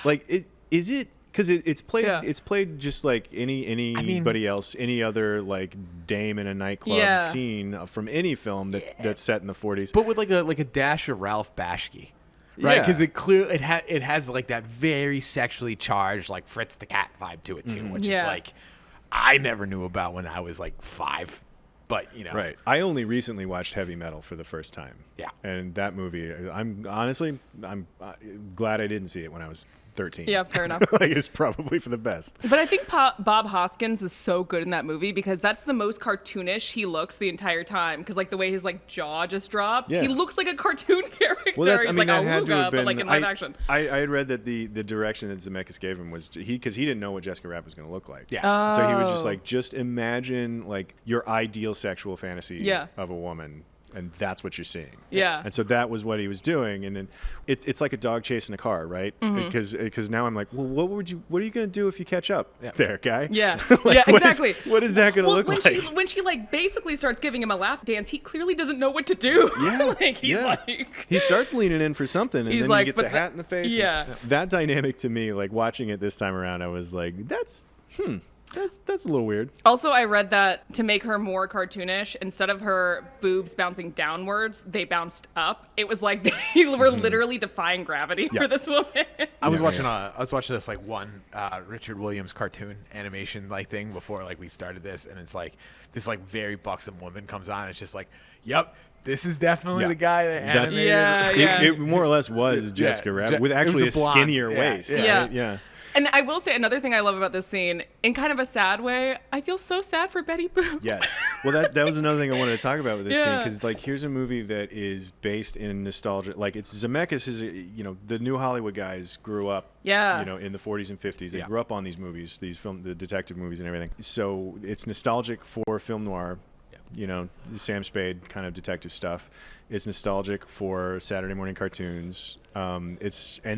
Like, is it because it's played? Yeah. It's played just like anybody else, any other like dame in a nightclub scene from any film that's set in the 40s. but with like a dash of Ralph Bashki. Right, Yeah. because it has like that very sexually charged like Fritz the Cat vibe to it too, which is like I never knew about when I was like 5, but you know, Right. I only recently watched Heavy Metal for the first time. Yeah. And that movie, I'm honestly glad I didn't see it when I was 13. Yeah, fair enough. Like, it's probably for the best. But I think Bob Hoskins is so good in that movie because that's the most cartoonish he looks the entire time. Because like the way his like jaw just drops, Yeah. he looks like a cartoon character. Well, He's like that had to have Awooga, been. but like in live action. I had read that the direction that Zemeckis gave him was because he didn't know what Jessica Rabbit was going to look like. Yeah. So he was just Oh. like, just imagine like your ideal sexual fantasy Yeah. of a woman. And that's what you're seeing. Yeah. And so that was what he was doing. And then it's like a dog chasing a car, right? Mm-hmm. Because now I'm like, well, what are you going to do if you catch up there, guy? Yeah. Like, Yeah, what is- exactly. what is that going to Well, look when like? when she like basically starts giving him a lap dance, he clearly doesn't know what to do. Yeah, like he's yeah. like He starts leaning in for something, and He's then like, he gets but the hat in the face. yeah. and that dynamic to me, like watching it this time around, I was like, that's a little weird. Also, I read that to make her more cartoonish, instead of her boobs bouncing downwards, they bounced up. It was like they were literally defying gravity Yeah. for this woman. I was watching this like one Richard Williams cartoon animation like thing before like we started this, and it's like this like very buxom woman comes on. And it's just like, yep, this is definitely Yeah. the guy that That's- animated. Yeah, It more or less was Jessica Rabbit with it was actually a a blonde. skinnier Yeah, waist. yeah. Right? Yeah. And I will say another thing I love about this scene, in kind of a sad way, I feel so sad for Betty Boop. Yes. Well, that was another thing I wanted to talk about with this scene, Yeah. because like here's a movie that is based in nostalgia. Like it's Zemeckis is the new Hollywood guys grew up. Yeah. In the 40s and 50s, they Yeah. grew up on these movies, the detective movies and everything. So it's nostalgic for film noir. Sam Spade kind of detective stuff. It's nostalgic for Saturday morning cartoons. And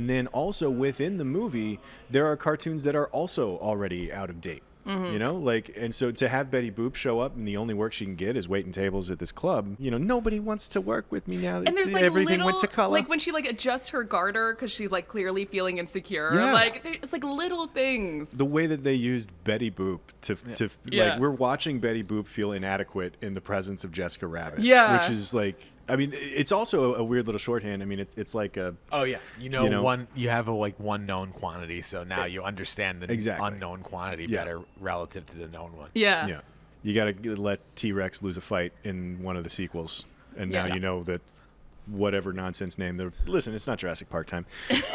then also within the movie, there are cartoons that are also already out of date. And so to have Betty Boop show up and the only work she can get is waiting tables at this club, nobody wants to work with me now that And there's like everything little, went to color. like when she like adjusts her garter because she's like clearly feeling insecure. Yeah. Like it's like little things. The way that they used Betty Boop to Yeah. like we're watching Betty Boop feel inadequate in the presence of Jessica Rabbit. Yeah. Which is like, I mean, it's also a weird little shorthand. I mean, it's like a Oh yeah, you have one known quantity, so now you understand the Exactly. unknown quantity Yeah. better relative to the known one. Yeah. yeah. You got to let T-Rex lose a fight in one of the sequels, and now Yeah. you know that whatever nonsense name. Listen, it's not Jurassic Park time.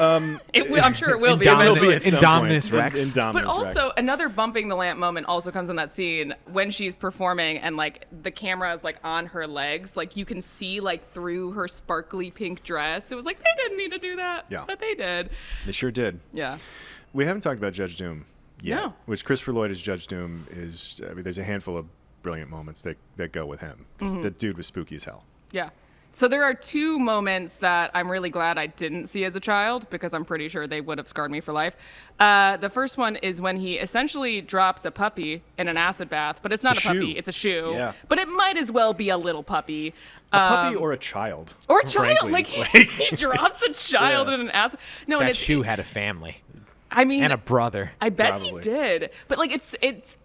I'm sure it will be. It'll eventually. be at some Indominus point. Rex. Indominus But Rex. also another bumping the lamp moment also comes in that scene when she's performing and like the camera is like on her legs, like you can see like through her sparkly pink dress. It was like they didn't need to do that, Yeah. but they did. They sure did. Yeah. We haven't talked about Judge Doom yet, No. which Christopher Lloyd as Judge Doom is. I mean, there's a handful of brilliant moments that go with him. 'Cause the dude was spooky as hell. Yeah. So there are two moments that I'm really glad I didn't see as a child because I'm pretty sure they would have scarred me for life. The first one is when he essentially drops a puppy in an acid bath, but it's not A a puppy, shoe. it's a shoe. Yeah. But it might as well be a little puppy. A puppy or a child. Or a child. frankly. Like, he drops a child Yeah. in an acid. No, and That it's, shoe had a family I mean, and a brother. I bet Probably. he did. But like it's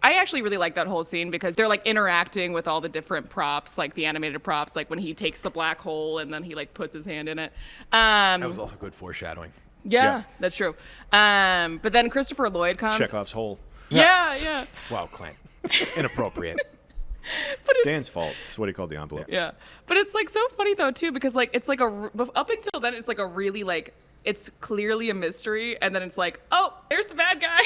I actually really like that whole scene because they're like interacting with all the different props, like the animated props, like when he takes the black hole and then he like puts his hand in it. That was also good foreshadowing. Yeah, Yeah. that's true. But then Christopher Lloyd comes. Chekhov's hole. Yeah. Wow, Clint. Inappropriate. It's Dan's fault. It's what he called the envelope. Yeah. But it's like so funny though too because like it's like up until then it's like a really like it's clearly a mystery and then it's like, oh, there's the bad guy.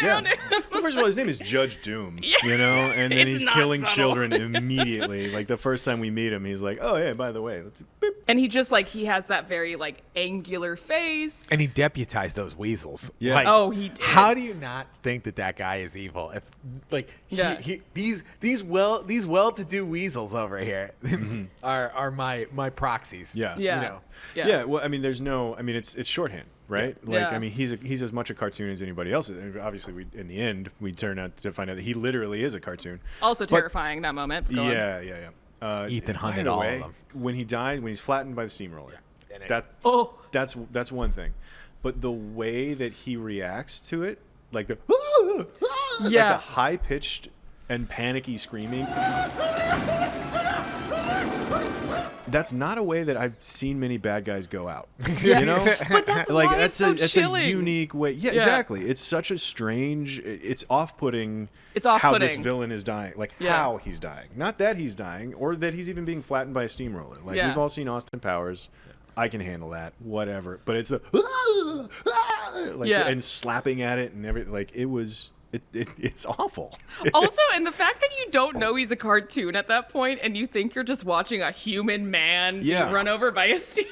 Found him. Well, first of all, his name is Judge Doom, Yeah. you know, and then It's he's not killing subtle. children immediately. Like the first time we meet him, he's like, "Oh yeah, by the way, let's beep." And he just like he has that very like angular face. And he deputized those weasels. Yeah. Like, Oh, he did. How do you not think that guy is evil? If like Yeah. these well-to-do weasels over here are my proxies. Yeah. Yeah. You know. Yeah. Well, I mean, it's shorthand, right? Like, Yeah. I mean, he's as much a cartoon as anybody else. And obviously, in the end, we turn out to find out that he literally is a cartoon. Also But- terrifying that moment. Go on. Yeah. Ethan by hunted the all way, of them. when he died, when he's flattened by the steamroller, And that Oh. that's one thing. But the way that he reacts to it, like the like Yeah. the high pitched and panicky screaming. That's not a way that I've seen many bad guys go out. Yeah. You know, But that's like why that's it's so a chilling. unique way. Yeah, Yeah. exactly. It's such a strange. It's off-putting. It's how this off-putting. villain is dying. Like Yeah. how he's dying, not that he's dying, or that he's even being flattened by a steamroller. Like Yeah. we've all seen Austin Powers. I can handle that, whatever. But it's the like Yeah. and slapping at it and everything. Like it's awful. Also, and the fact that you don't know he's a cartoon at that point and you think you're just watching a human man Yeah. being run over by a steam.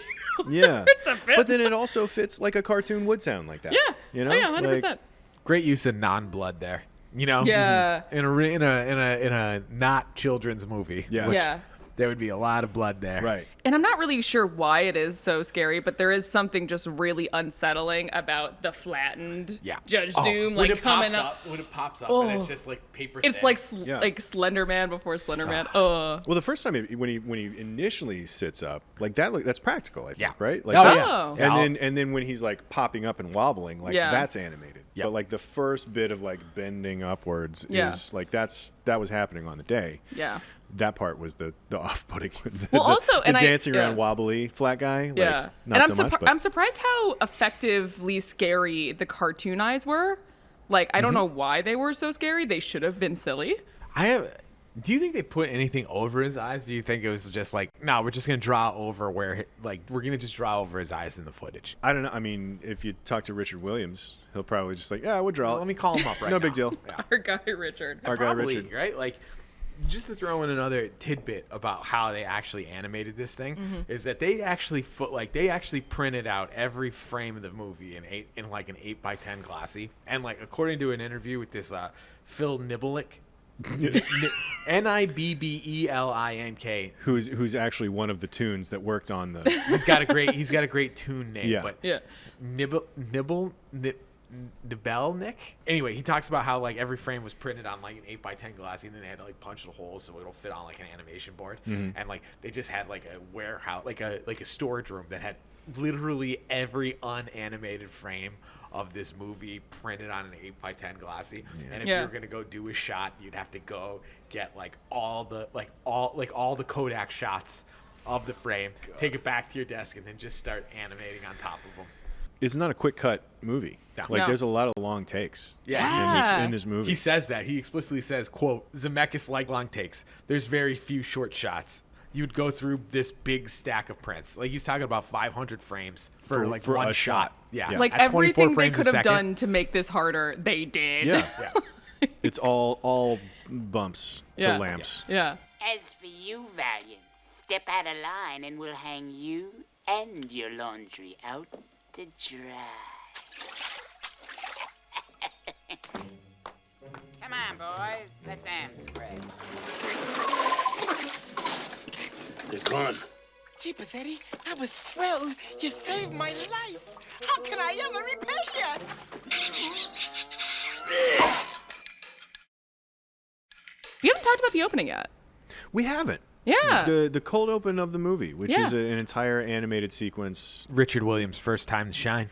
Yeah, It's a bit. but then it also fits like a cartoon would sound like that. Yeah. you know, Oh, yeah, 100%. Like, Great use of non-blood there. You know. Yeah. In a not children's movie. Yeah. which Yeah. There would be a lot of blood there. right. And I'm not really sure why it is so scary, but there is something just really unsettling about the flattened Yeah. Judge Oh, Doom when like it coming pops up. when it pops up, Oh. and it's just like paper. It's thin. like Yeah. like Slender Man before Slender Man. Oh. Well, the first time when he initially sits up, like that's practical, I think, Yeah. right? Like Oh, that's- yeah. Yeah. and then when he's like popping up and wobbling, like Yeah. that's animated. Yeah. But like the first bit of like bending upwards Yeah. is like that was happening on the day. Yeah. That part was the off-putting. Well, also, the and dancing yeah. around wobbly flat guy. Like, Yeah. not And so much. But I'm surprised how effectively scary the cartoon eyes were. Like, I don't know why they were so scary. They should have been silly. Do you think they put anything over his eyes? Do you think it was just like, no, we're just gonna draw over we're gonna just draw over his eyes in the footage? I don't know. I mean, if you talk to Richard Williams, he'll probably just like, yeah, we'll draw. Let me call him up right No now. big deal. Yeah. Our guy Richard. Our guy Probably, Richard. right? Like, just to throw in another tidbit about how they actually animated this thing is that they actually printed out every frame of the movie in like an 8x10 glossy, and like according to an interview with this Phil Nibbelink, Nibbelink, Who's actually one of the tunes that worked on the. he's got a great tune name, Yeah. but Yeah. Nibbelnik. Anyway, he talks about how like every frame was printed on like an 8x10 glossy, and then they had to like punch the holes so it'll fit on like an animation board. And like they just had like a warehouse, like a storage room that had literally every unanimated frame of this movie printed on an 8x10 glossy. And if you Yeah. were gonna go do a shot, you'd have to go get like all the Kodak shots of the frame, take it back to your desk, and then just start animating on top of them. It's not a quick cut movie. No. Like No. there's a lot of long takes. Yeah. In this movie. He says that. He explicitly says, quote, Zemeckis like long takes. There's very few short shots. you'd go through this big stack of prints. Like he's talking about 500 frames for one a shot. Yeah. Yeah. Like At 24 everything they frames a could have second. done to make this harder, they did. Yeah. Yeah. It's all bumps Yeah. to lamps. Yeah. As for you, Valiant, step out of line and we'll hang you and your laundry out to dry. Come on, boys. Let's arm spread. They're gone. Gee, Pathetti, I was thrilled. You saved my life. How can I ever repay you? We haven't talked about the opening yet. We haven't. Yeah. The cold open of the movie, which Yeah. is an entire animated sequence. Richard Williams' first time to shine.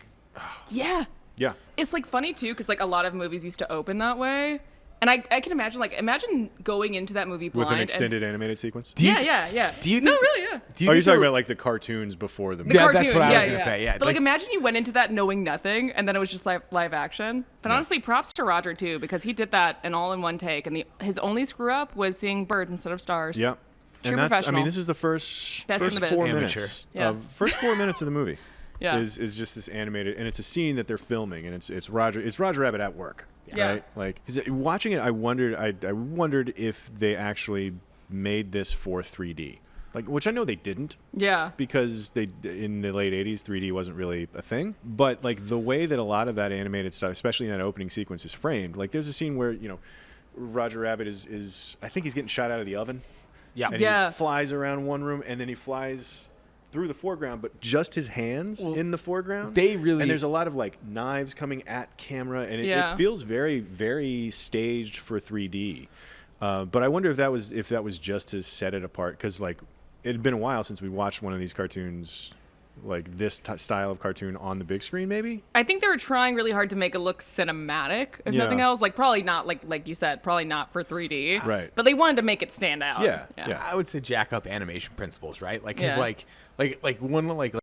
Yeah. Yeah. It's like funny too, because like a lot of movies used to open that way. And I can imagine, imagine going into that movie blind. With an extended animated sequence. Yeah. Do you No, think- really, yeah. Do you Are you think talking there- about like the cartoons before the The movie? Yeah, that's cartoons, what I was yeah, gonna say, yeah. But Like- imagine you went into that knowing nothing, and then it was just live action. But honestly, props to Roger too, because he did that in all in one take, and his only screw up was seeing birds instead of stars. Yep. True And that's, I professional. mean, this is the first Best in the biz. 4 Amateur. minutes. Yeah. First 4 minutes of the movie. Yeah. Is just this animated, and it's a scene that they're filming, and it's Roger Rabbit at work. Yeah. Right? Like 'cause watching it, I wondered if they actually made this for 3D, like, which I know they didn't, Yeah. because they in the late 80s 3D wasn't really a thing. But like the way that a lot of that animated stuff, especially in that opening sequence, is framed. Like there's a scene where Roger Rabbit is I think he's getting shot out of the oven. Yeah. And Yeah. he flies around one room, and then he flies through the foreground, but just his hands in the foreground. they really- And there's a lot of like knives coming at camera, and Yeah. it feels very, very staged for 3D. But I wonder if that was just to set it apart, because like it had been a while since we watched one of these cartoons, like this style of cartoon on the big screen. Maybe. I think they were trying really hard to make it look cinematic, if Yeah. nothing else. Like probably not, like you said, probably not for 3D. Right. But they wanted to make it stand out. Yeah. I would say jack up animation principles, right? Like, cause Yeah. like one like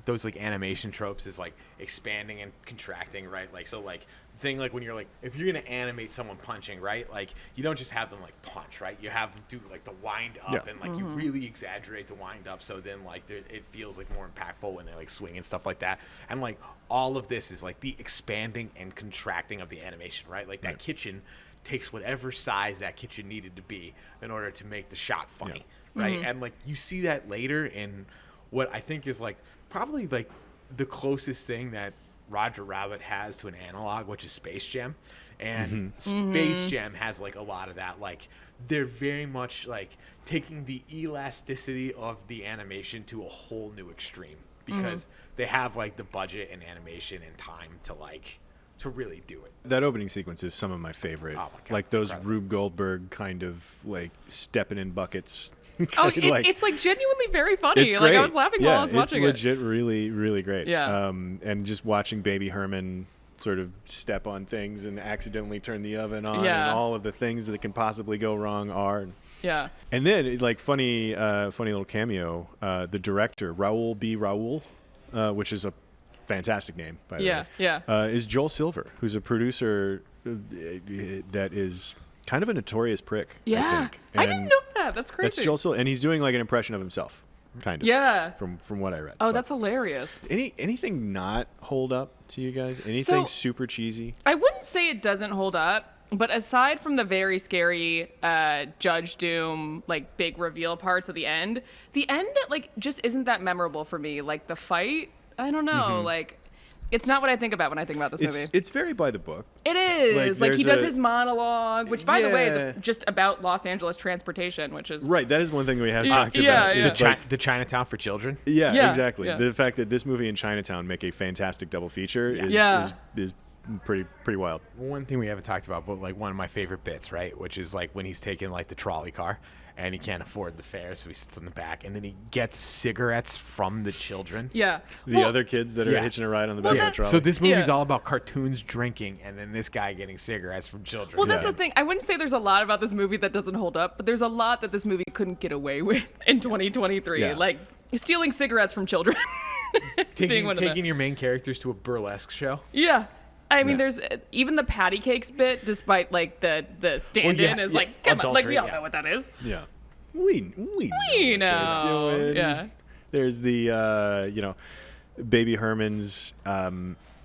those like animation tropes is like expanding and contracting, right? Like so like thing like when you're like if you're gonna animate someone punching, right? Like you don't just have them like punch, right? You have them do like the wind up Yeah. and like you really exaggerate the wind up, so then like it feels like more impactful when they like swing and stuff like that. And like all of this is like the expanding and contracting of the animation, right? Like that kitchen takes whatever size that kitchen needed to be in order to make the shot funny, right? And like you see that later in what I think is like probably like the closest thing that Roger Rabbit has to an analog, which is Space Jam. And Space Jam has like a lot of that. Like they're very much like taking the elasticity of the animation to a whole new extreme, because they have like the budget and animation and time to really do it. That opening sequence is some of my favorite. Oh my God, like it's those incredible. Rube Goldberg kind of like stepping in buckets. Oh, it's like genuinely very funny. It's Like great. I was laughing while I was watching it's legit really, really great. Yeah. And just watching Baby Herman sort of step on things and accidentally turn the oven on, Yeah. and all of the things that can possibly go wrong are. Yeah. And then, like, funny little cameo, the director, Raoul B. Raoul, which is a fantastic name, by the way. Yeah. Is Joel Silver, who's a producer that is kind of a notorious prick, I Yeah. think. I didn't And know that. That's crazy. That's Joel Silver, and he's doing like an impression of himself, kind of. Yeah. From what I read. Oh, But that's hilarious. anything not hold up to you guys? Anything So- super cheesy? I wouldn't say it doesn't hold up, but aside from the very scary Judge Doom, like big reveal parts at the end like just isn't that memorable for me. Like the fight, I don't know. Like it's not what I think about when I think about this movie. It's very by the book. It is. Like he there's does a- his monologue, which by the way Yeah. is just about Los Angeles transportation, which is Right, that is one thing we have Yeah, talked yeah, about. yeah. is, like, The Chinatown for children. yeah, Yeah, exactly. yeah. The fact that this movie and Chinatown make a fantastic double feature Yeah. is pretty wild. One thing we haven't talked about, but like one of my favorite bits, right? Which is like when he's taking like the trolley car and he can't afford the fare, so he sits in the back and then he gets cigarettes from the children. yeah. The other kids that are yeah. hitching a ride on the back of the trolley. So this movie's Yeah. all about cartoons drinking and then this guy getting cigarettes from children. Well, that's the thing. I wouldn't say there's a lot about this movie that doesn't hold up, but there's a lot that this movie couldn't get away with in 2023. Yeah. Like stealing cigarettes from children. being one of them. taking your main characters to a burlesque show. Yeah. I mean, Yeah. there's even the patty cakes bit, despite like the stand-in yeah, is yeah. like, come on, like we Adultery, all yeah. know what that is. yeah. we know what they're doing. Yeah. There's the Baby Herman's.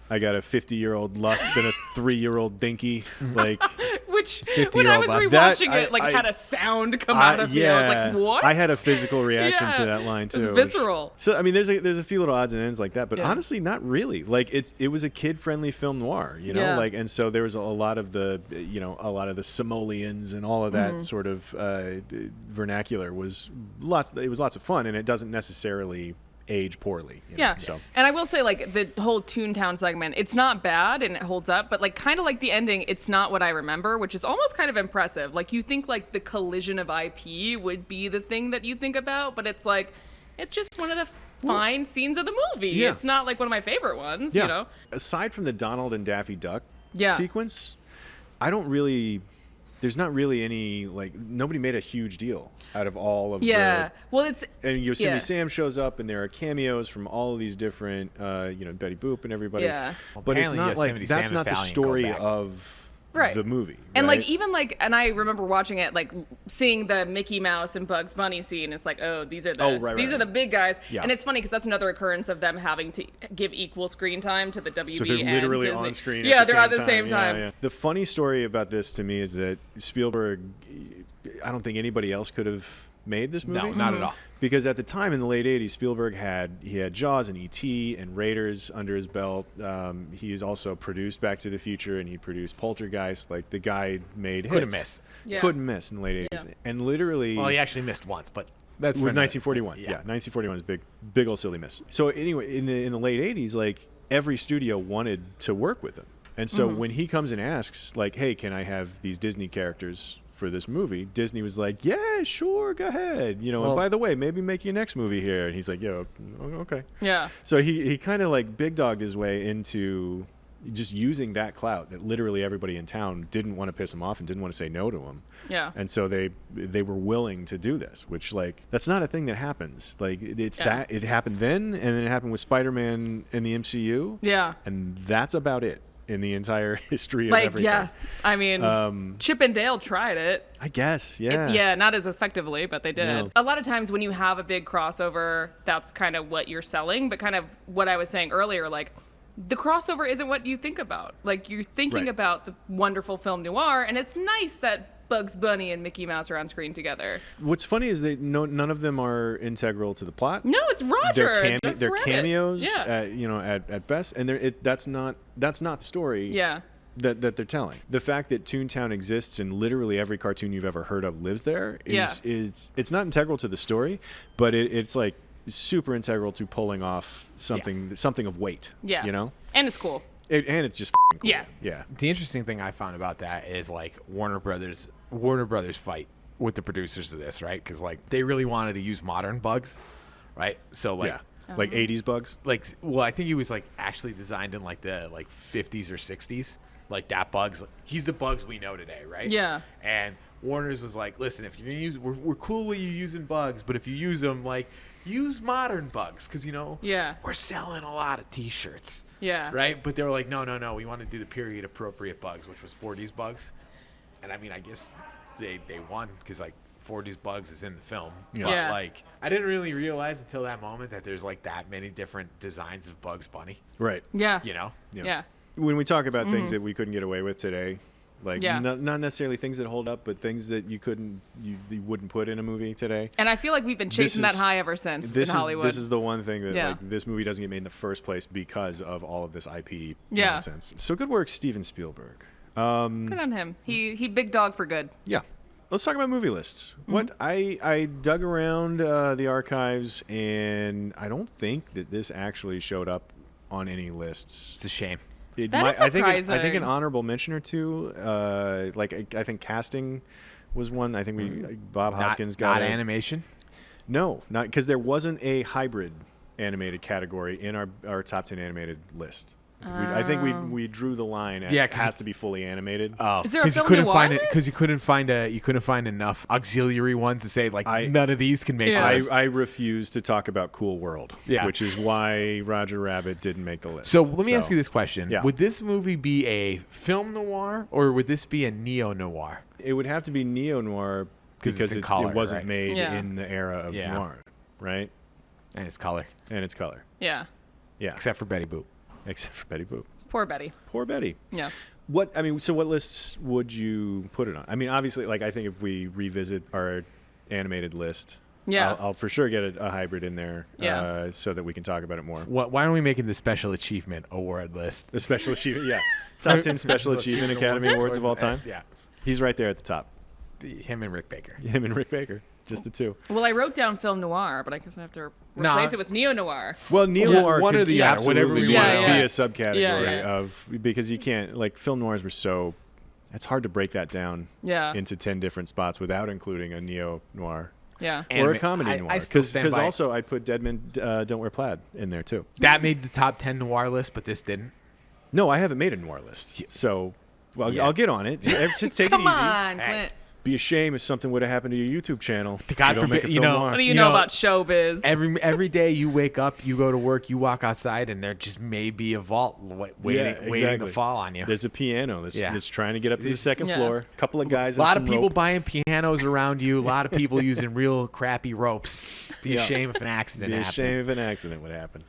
I got a 50-year-old lust and a 3-year-old dinky. Like, which when I was rewatching it, had a sound come out of me. I was like, what? I had a physical reaction to that line too. It was visceral. So I mean, there's a few little odds and ends like that, but honestly, not really. Like it was a kid-friendly film noir, and so there was a lot of the simoleons and all of that sort of vernacular was lots. It was lots of fun, and it doesn't necessarily age poorly. So. And I will say, like, the whole Toontown segment, it's not bad and it holds up, but like kind of like the ending, it's not what I remember, which is almost kind of impressive. Like, you think like the collision of IP would be the thing that you think about, but it's like, it's just one of the fine scenes of the movie. Yeah. It's not like one of my favorite ones, you know? Aside from the Donald and Daffy Duck sequence, there's not really any, like, nobody made a huge deal out of all of the... Well, it's... And Yosemite Sam shows up, and there are cameos from all of these different, Betty Boop and everybody. Yeah. But it's not like, that's not the story of the movie. And right? like, even like, and I remember watching it, like seeing the Mickey Mouse and Bugs Bunny scene. It's like, oh, these are the big guys. Yeah. And it's funny because that's another occurrence of them having to give equal screen time to the WB So they're literally and Disney. on screen. Yeah, they're at the same time. Yeah. The funny story about this to me is that Spielberg, I don't think anybody else could have made this movie. No, not at all. Because at the time in the late 80s, Spielberg had Jaws and E.T. and Raiders under his belt. He has also produced Back to the Future, and he produced Poltergeist. Like, the guy made hits. Couldn't miss. Yeah. Couldn't miss in the late 80s. Yeah. And literally... Well, he actually missed once, but that's with for 1941. Yeah, 1941 is big old silly miss. So anyway, in the late 80s, like, every studio wanted to work with him. And so when he comes and asks, like, hey, can I have these Disney characters for this movie, Disney was like, yeah, sure, go ahead. And by the way, maybe make your next movie here. And he's like, yeah, okay. Yeah. So he kind of like big dogged his way into just using that clout that literally everybody in town didn't want to piss him off and didn't want to say no to him. Yeah. And so they were willing to do this, which, like, that's not a thing that happens. Like, it's that it happened then, and then it happened with Spider-Man in the MCU. Yeah. And that's about it in the entire history of Like, everything. yeah. I mean, Chip and Dale tried it. I guess, yeah. Not as effectively, but they did. No. A lot of times when you have a big crossover, that's kind of what you're selling. But kind of what I was saying earlier, like, the crossover isn't what you think about. Like, you're thinking about the wonderful film noir, and it's nice that Bugs Bunny and Mickey Mouse are on screen together. What's funny is none of them are integral to the plot. No, it's Roger. They're cameos, Yeah. at best, and that's not the story. Yeah. That they're telling. The fact that Toontown exists and literally every cartoon you've ever heard of lives there is it's not integral to the story, but it's like super integral to pulling off something of weight. Yeah. And it's cool. And it's just f***ing cool. Yeah. Yeah. The interesting thing I found about that is, like, Warner Brothers fight with the producers of this, right? Because, like, they really wanted to use modern bugs, right? So, like, like 80s bugs. Like, well, I think he was, like, actually designed in, like, the 50s or 60s. Like, that Bugs, he's the Bugs we know today, right? Yeah. And Warner's was like, listen, if you're gonna use, we're cool with you using bugs, but if you use them, like, use modern bugs, because we're selling a lot of T-shirts. Yeah. Right? But they were like, no, we want to do the period appropriate bugs, which was 40s bugs. And I mean, I guess they won because, like, 40s bugs is in the film. Yeah. But like, I didn't really realize until that moment that there's, like, that many different designs of Bugs Bunny. Right. Yeah. Yeah. When we talk about things that we couldn't get away with today, like not necessarily things that hold up, but things that you wouldn't put in a movie today. And I feel like we've been chasing that high ever since in Hollywood. This is the one thing that like, this movie doesn't get made in the first place because of all of this IP nonsense. So good work, Steven Spielberg. Good on him. He big dog for good. Yeah. Let's talk about movie lists. What I dug around the archives, and I don't think that this actually showed up on any lists. It's a shame. That is surprising. I think an honorable mention or two. I think casting was one. I think Bob Hoskins got not animation. No, not because there wasn't a hybrid animated category in our top 10 animated list. I think we drew the line at it has to be fully animated. Oh, is there a film couldn't noir find list? it because you couldn't find enough auxiliary ones to say like none of these can make the list. I refuse to talk about Cool World, which is why Roger Rabbit didn't make the list. So let me ask you this question: Yeah. Would this movie be a film noir or would this be a neo noir? It would have to be neo noir because it's in it color, wasn't right? made Yeah. in the era of Yeah. noir, right? And it's color, And it's color. Yeah. Yeah. except for Betty Boop. Except for Betty Boop. Poor Betty. Poor Betty. Yeah. So what lists would you put it on? I mean, obviously, like I think if we revisit our animated list, Yeah. I'll for sure get a hybrid in there, Yeah. so that we can talk about it more. Why aren't we making the special achievement award list? The special achievement, yeah, top 10 special achievement Academy Awards of all time. Yeah, He's right there at the top. him and Rick Baker. Him and Rick Baker, just the two. Well, I wrote down film noir, but I guess I have to Nah. replace it with neo noir. Well, neo-noir one could or the other, absolutely whatever we be, want. be Yeah. a subcategory Yeah. of, because you can't, like, film noirs were so, it's hard to break that down Yeah. into 10 different spots without including a neo-noir Yeah. or a Anime- comedy I noir. still stand Because by it. also I'd put Dead Men Don't Wear Plaid in there too. That made the top 10 noir list, but this didn't. No, I haven't made a noir list. So, well, Yeah. I'll get on it. Just take Come it easy. on, Hey. Clint. Be a shame if something would have happened to your YouTube channel. God don't make forbid, a you film know- noir. What do you You know know, about showbiz? Every day you wake up, you go to work, you walk outside, and there just may be a vault waiting to exactly. fall on you. There's a piano that's, Yeah. that's trying to get up to the There's- second Yeah. floor. A couple of guys. A lot and of some people rope. buying pianos around you. A lot of people using real crappy ropes. Be a shame if an accident Be a happened. shame if an accident would happen.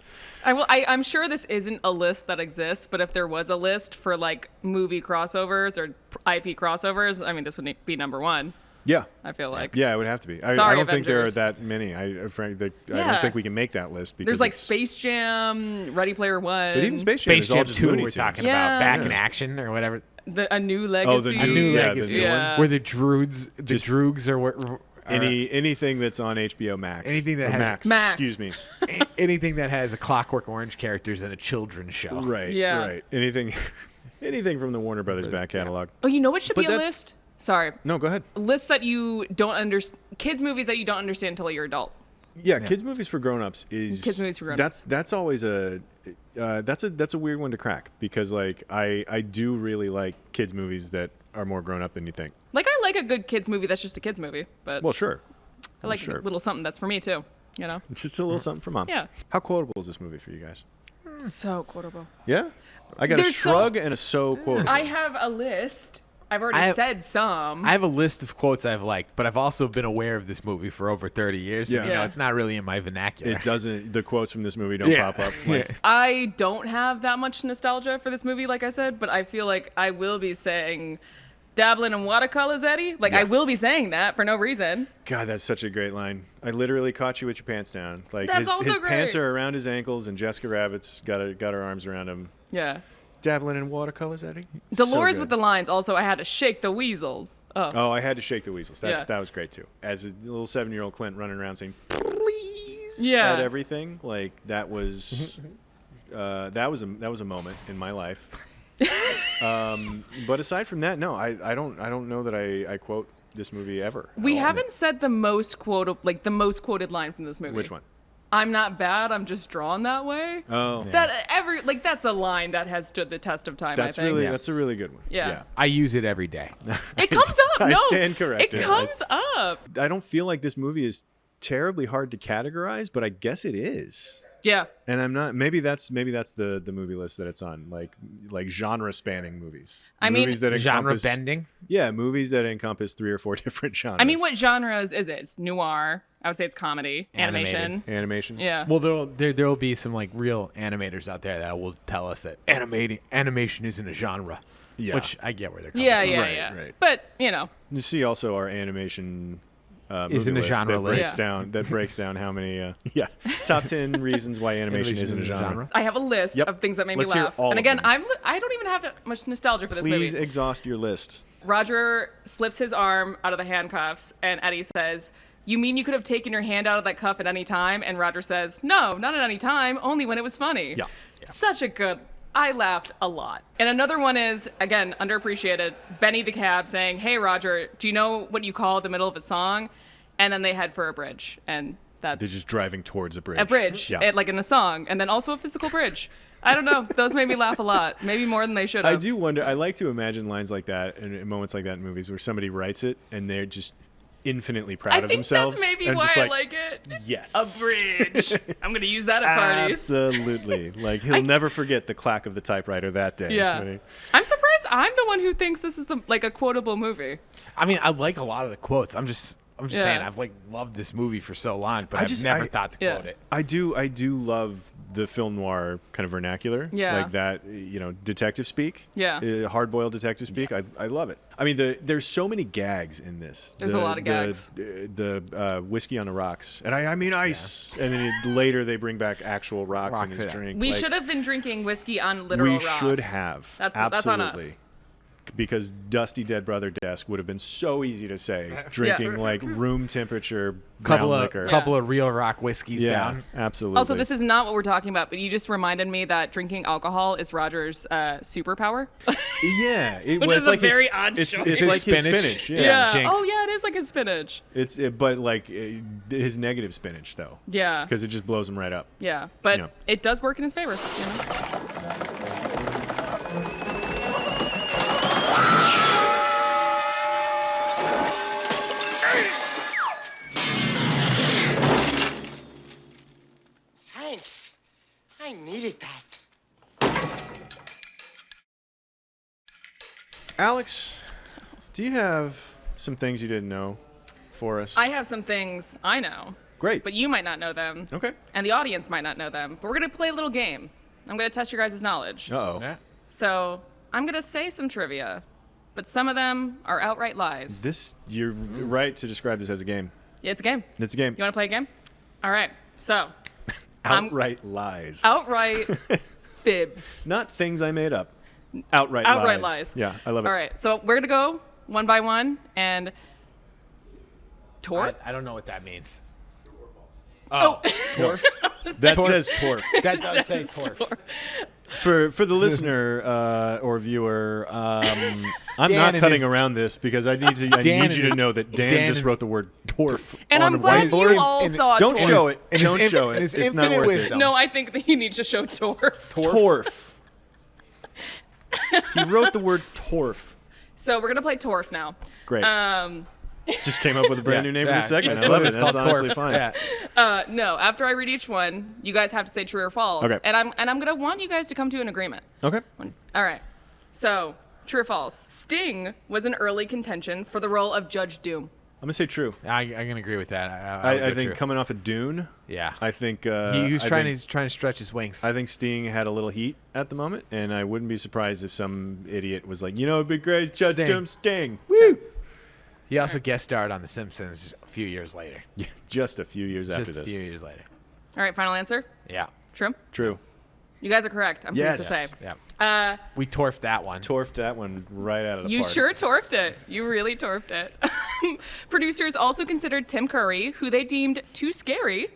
I'm sure this isn't a list that exists, but if there was a list for like movie crossovers or IP crossovers, I mean, this would be number one. Yeah. I feel like. Yeah, it would have to be. I Sorry, don't think there are Avengers. that many. I Yeah. don't think we can make that list because There's like it's- Space Jam, Ready Player One, But even Space Jam Space is all Jam just 2 Looney we're Tunes. talking Yeah. about. Back Yeah. in Action or whatever. A New Legacy. A new yeah, legacy. the new one. Yeah. Where the droogs are Anything that's on HBO Max. Anything that Or has- Max. Excuse me. anything that has a Clockwork Orange characters in a children's show. Right. Yeah. Right. Anything from the Warner Brothers back catalog. Oh, you know what should But be a that- list? Sorry. No, go ahead. Lists that you don't understand. Kids movies that you don't understand until you're adult. Yeah, kids movies for grown-ups is Kids movies for grown-ups. That's always that's a weird one to crack because like I do really like kids movies that are more grown up than you think. Like I like a good kids movie that's just a kids movie, but Well, sure. I like sure. a little something that's for me too. You know, Just a little something for mom. Yeah. How quotable is this movie for you guys? so quotable. Yeah. I got There's a so- shrug and a so quotable. I have a list. I've already said some. I have a list of quotes I've liked, but I've also been aware of this movie for over 30 years. So, Yeah. you know, Yeah. it's not really in my vernacular. It doesn't. The quotes from this movie don't Yeah. pop up. Like, Yeah. I don't have that much nostalgia for this movie, like I said, but I feel like I will be saying dabbling in watercolors, Eddie. Like, Yeah. I will be saying that for no reason. God, that's such a great line. I literally caught you with your pants down. Like That's also his pants great. are around his ankles, and Jessica Rabbit's got her arms around him. Yeah. Dabbling in watercolors, Eddie. Dolores So with good. the lines. Also, I had to shake the weasels. Oh. Oh, I had to shake the weasels. That Yeah. that was great too. As a little 7-year-old Clint running around saying "please" Yeah. at everything, like that was that was a moment in my life. But aside from that, no, I don't know that I quote this movie ever. at We all. haven't said the most quoted line from this movie. Which one? I'm not bad. I'm just drawn that way. Oh, That's a line that has stood the test of time. that's I think. really that's a really good one. Yeah. I use it every day. It comes up. I No, stand corrected. It comes up. I don't feel like this movie is terribly hard to categorize, but I guess it is. Yeah. And I'm not. Maybe that's the movie list that it's on, like genre spanning movies. I mean- movies that Genre encompass, bending. Yeah, movies that encompass 3 or 4 different genres. I mean, what genres is it? It's noir. I would say it's comedy, Animated. animation. animation? Yeah. Well, there'll be some like real animators out there that will tell us that animation isn't a genre. Yeah. Which I get where they're coming Yeah, from. yeah, Right, yeah. right. But you know, You see also our animation. Isn't movie a genre that breaks list. down how many top 10 reasons why animation isn't a genre. I have a list Yep. of things that made Let's me hear laugh. all And of again, them. I don't even have that much nostalgia for this Please movie. exhaust your list. Roger slips his arm out of the handcuffs, and Eddie says, "You mean you could have taken your hand out of that cuff at any time?" And Roger says, "No, not at any time, only when it was funny." Yeah. Such a good. I laughed a lot. And another one is, again, underappreciated, Benny the Cab saying, "Hey, Roger, do you know what you call the middle of a song?" And then they head for a bridge, and that's They're just driving towards a bridge. a bridge, Yeah. like in a song, and then also a physical bridge. I don't know. Those made me laugh a lot, maybe more than they should have. I do wonder. I like to imagine lines like that and moments like that in movies where somebody writes it and they're just infinitely proud I of think themselves. that's maybe and why just I like it. Yes. A bridge. I'm gonna use that at parties. Absolutely. Like he'll never forget the clack of the typewriter that day. Yeah. Right? I'm surprised I'm the one who thinks this is a quotable movie. I mean, I like a lot of the quotes. I'm just I'm just saying, I've like loved this movie for so long, but I've never thought to quote it. I do love the film noir kind of vernacular, like that, detective speak, hard-boiled detective speak. I love it. I mean, there's so many gags in this. There's a lot of gags. The whiskey on the rocks, and I mean ice, and then later they bring back actual rocks in his drink. We should have been drinking whiskey on literal rocks. We should have. Absolutely. That's on us. Because Dusty Dead Brother Desk would have been so easy to say, drinking like room temperature brown liquor. Couple of real rock whiskeys down. Absolutely. Also, this is not what we're talking about, but you just reminded me that drinking alcohol is Roger's superpower. Yeah, which is a very odd choice. It's like his spinach. Yeah. Jinx. Oh yeah, it is like his spinach. But like his negative spinach though. Yeah. Because it just blows him right up. Yeah, but it does work in his favor. You know? Thanks. I needed that. Alex, do you have some things you didn't know for us? I have some things I know. Great. But you might not know them. Okay. And the audience might not know them. But we're going to play a little game. I'm going to test your guys' knowledge. Uh-oh. Yeah. So I'm going to say some trivia, but some of them are outright lies. You're right to describe this as a game. Yeah, it's a game. It's a game. You want to play a game? All right. So. Outright lies. Outright fibs. Not things I made up. Outright lies. Yeah, I love it. All right. So we're going to go one by one. And Torf? I don't know what that means. Oh. Torf? That says Torf. That does say Torf. For the listener or viewer, I'm Dan not and cutting his- around this because I need you to know that Dan just wrote the word Torf And on I'm a glad whiteboard. you all saw Don't Torf. show it. In his Don't show in it. his It's not infinite worth wisdom. No, I think that you need to show Torf. Torf. He wrote the word Torf. So we're going to play Torf now. Great. Just came up with a brand new name for the segment. I love it. That's honestly fine. Yeah. No, after I read each one, you guys have to say true or false. Okay. And I'm going to want you guys to come to an agreement. Okay. All right. So, true or false? Sting was an early contention for the role of Judge Doom. I'm gonna say true. I can agree with that. I think coming off of Dune. Yeah. I think he was trying to stretch his wings. I think Sting had a little heat at the moment, and I wouldn't be surprised if some idiot was like, it'd be great, Judge Doom Sting. Woo! He also guest starred on The Simpsons a few years later. Yeah, just a few years after Just this. a few years later. All right, final answer? Yeah. True? True. You guys are correct. I'm pleased to say. Yeah. We torfed that one. Torfed that one right out of the You park. sure torfed it. You really torfed it. Producers also considered Tim Curry, who they deemed too scary,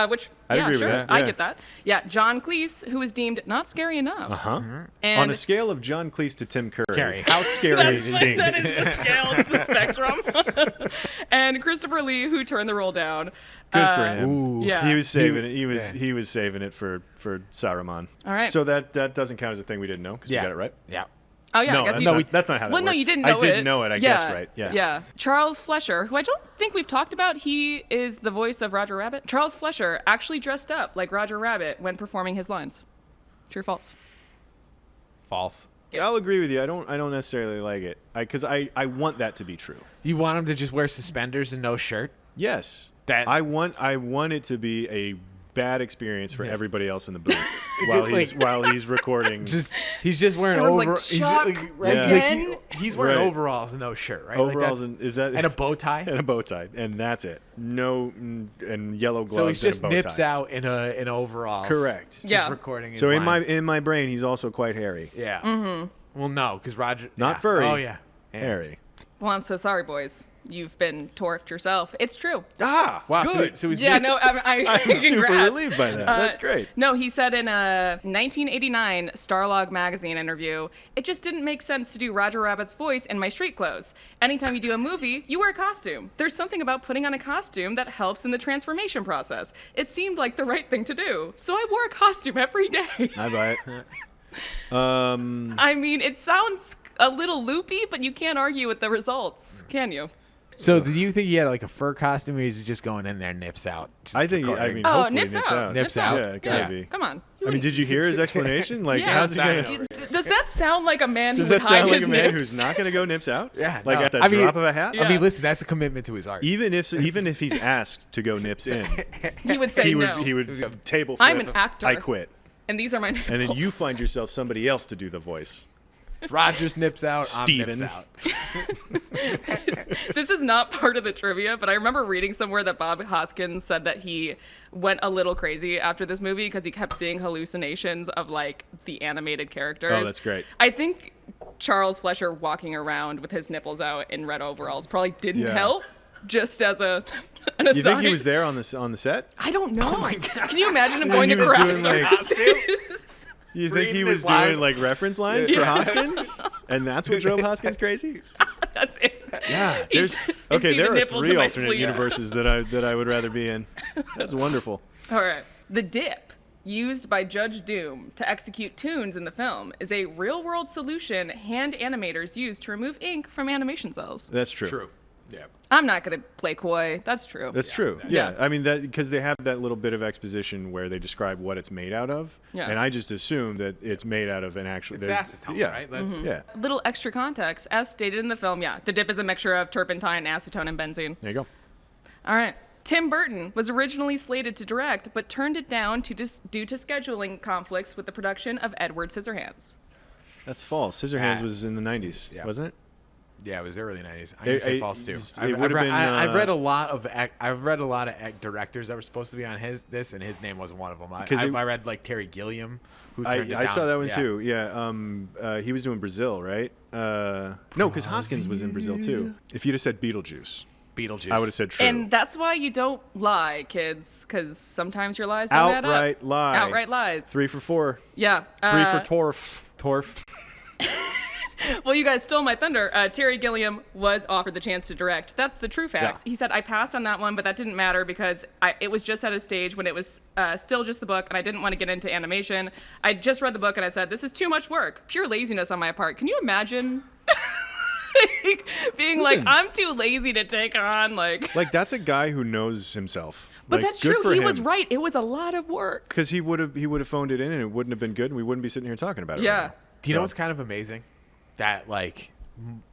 which, I'd agree with sure, that, I yeah. get that. Yeah, John Cleese, who was deemed not scary enough. Uh-huh. And On a scale of John Cleese to Tim Curry, Curry. how scary is Sting? that is the scale, it's the spectrum. And Christopher Lee, who turned the role down. Good for him. Ooh. Yeah. He was saving it. He was saving it for Saruman. All right. So that doesn't count as a thing we didn't know because we got it right. Yeah. Oh, yeah, No, I guess that's, you not, that's not how that Well, works. no, you didn't know it. I didn't know it. I guessed right. Yeah. Yeah. Charles Flesher, who I don't think we've talked about, he is the voice of Roger Rabbit. Charles Flesher actually dressed up like Roger Rabbit when performing his lines. True or false? False. I'll agree with you. I don't necessarily like it because I want that to be true. You want him to just wear suspenders and no shirt? Yes. That I want it to be a bad experience for everybody else in the booth while he's recording. He's just wearing Everyone's like, overalls. Chuck, again? He's wearing Right. overalls and no shirt, right? Overalls Like and a bow tie. and a bow tie, and that's it. No, and yellow gloves. So he's just and a bow nips tie. out in overalls. Correct. Just Yeah. recording his So lines. in my brain, he's also quite hairy. Yeah. Mm-hmm. Well, no, because Roger. Not yeah. furry. Oh yeah. Hairy. Well, I'm so sorry, boys. You've been torfed yourself. It's true. Ah, Wow. good. So he's Yeah, no, I'm super congrats. relieved by that. That's great. No, he said in a 1989 Starlog magazine interview, it just didn't make sense to do Roger Rabbit's voice in my street clothes. Anytime you do a movie, you wear a costume. There's something about putting on a costume that helps in the transformation process. It seemed like the right thing to do. So I wore a costume every day. I buy it. I mean, it sounds a little loopy, but you can't argue with the results, can you? So do you think he had like a fur costume, or is he just going in there nips out? Just I think. I recording? mean, Oh, hopefully nips out. Nips out. Yeah, it gotta be. Come on. I mean, did you hear his explanation? Like, Yeah. how's he gonna? Does that sound like a man Does who would that hide sound like his a man nips? who's not gonna go nips out? Yeah, Like no. at the I mean, drop of a hat. I mean, listen, that's a commitment to his art. Even if he's asked to go nips in, He would say he no. would table flip. I'm an actor. I quit. And these are my nipples. And then you find yourself somebody else to do the voice. Rogers nips out. Steven. I'm nips out. This is not part of the trivia, but I remember reading somewhere that Bob Hoskins said that he went a little crazy after this movie because he kept seeing hallucinations of like the animated characters. Oh, that's great. I think Charles Fleischer walking around with his nipples out in red overalls probably didn't Yeah. help. Just as an aside. You think he was there on the set? I don't know. Oh my God. Can you imagine him Yeah, going he to was craft doing, like- services? You think Reading he was his doing lines. like reference lines for Hoskins, and that's what drove Hoskins crazy? That's it. Yeah, He's- there's I okay. see the There are nipples in 3 my alternate sleeve. universes that I would rather be in. That's wonderful. All right. The dip used by Judge Doom to execute tunes in the film is a real-world solution hand animators use to remove ink from animation cells. That's true. True. Yeah. I'm not going to play coy. That's true. That's true. Yeah. I mean that because they have that little bit of exposition where they describe what it's made out of, Yeah. and I just assume that it's made out of an actual. It's there's- acetone, yeah. right? That's Yeah. Little extra context. As stated in the film, the dip is a mixture of turpentine, acetone, and benzene. There you go. All right. Tim Burton was originally slated to direct, but turned it down due to scheduling conflicts with the production of Edward Scissorhands. That's false. Scissorhands was in the 90s, Yeah. wasn't it? Yeah, it was early '90s. I'm gonna say false too. it I've would've read, been, I've read a lot of directors that were supposed to be on and his name wasn't one of them. I read like Terry Gilliam, who turned it down. I saw that one Yeah. too. Yeah. He was doing Brazil, right? No, because Hoskins was in Brazil too. If you'd have said Beetlejuice, Beetlejuice. I would have said true. And that's why you don't lie, kids, because sometimes your lies don't add up. Outright lie. Outright lies. 3 for 4. Yeah. 3 for Torf. Torf. Well, you guys stole my thunder. Terry Gilliam was offered the chance to direct. That's the true fact. Yeah. He said, I passed on that one, but that didn't matter because it was just at a stage when it was still just the book, and I didn't want to get into animation. I just read the book, and I said, this is too much work. Pure laziness on my part. Can you imagine being like, I'm too lazy to take on, like That's a guy who knows himself. But Like, that's good true. for He him. was right. It was a lot of work. Because he would have phoned it in, and it wouldn't have been good, and we wouldn't be sitting here talking about it. Yeah. Right now. Do you know So- what's kind of amazing? That like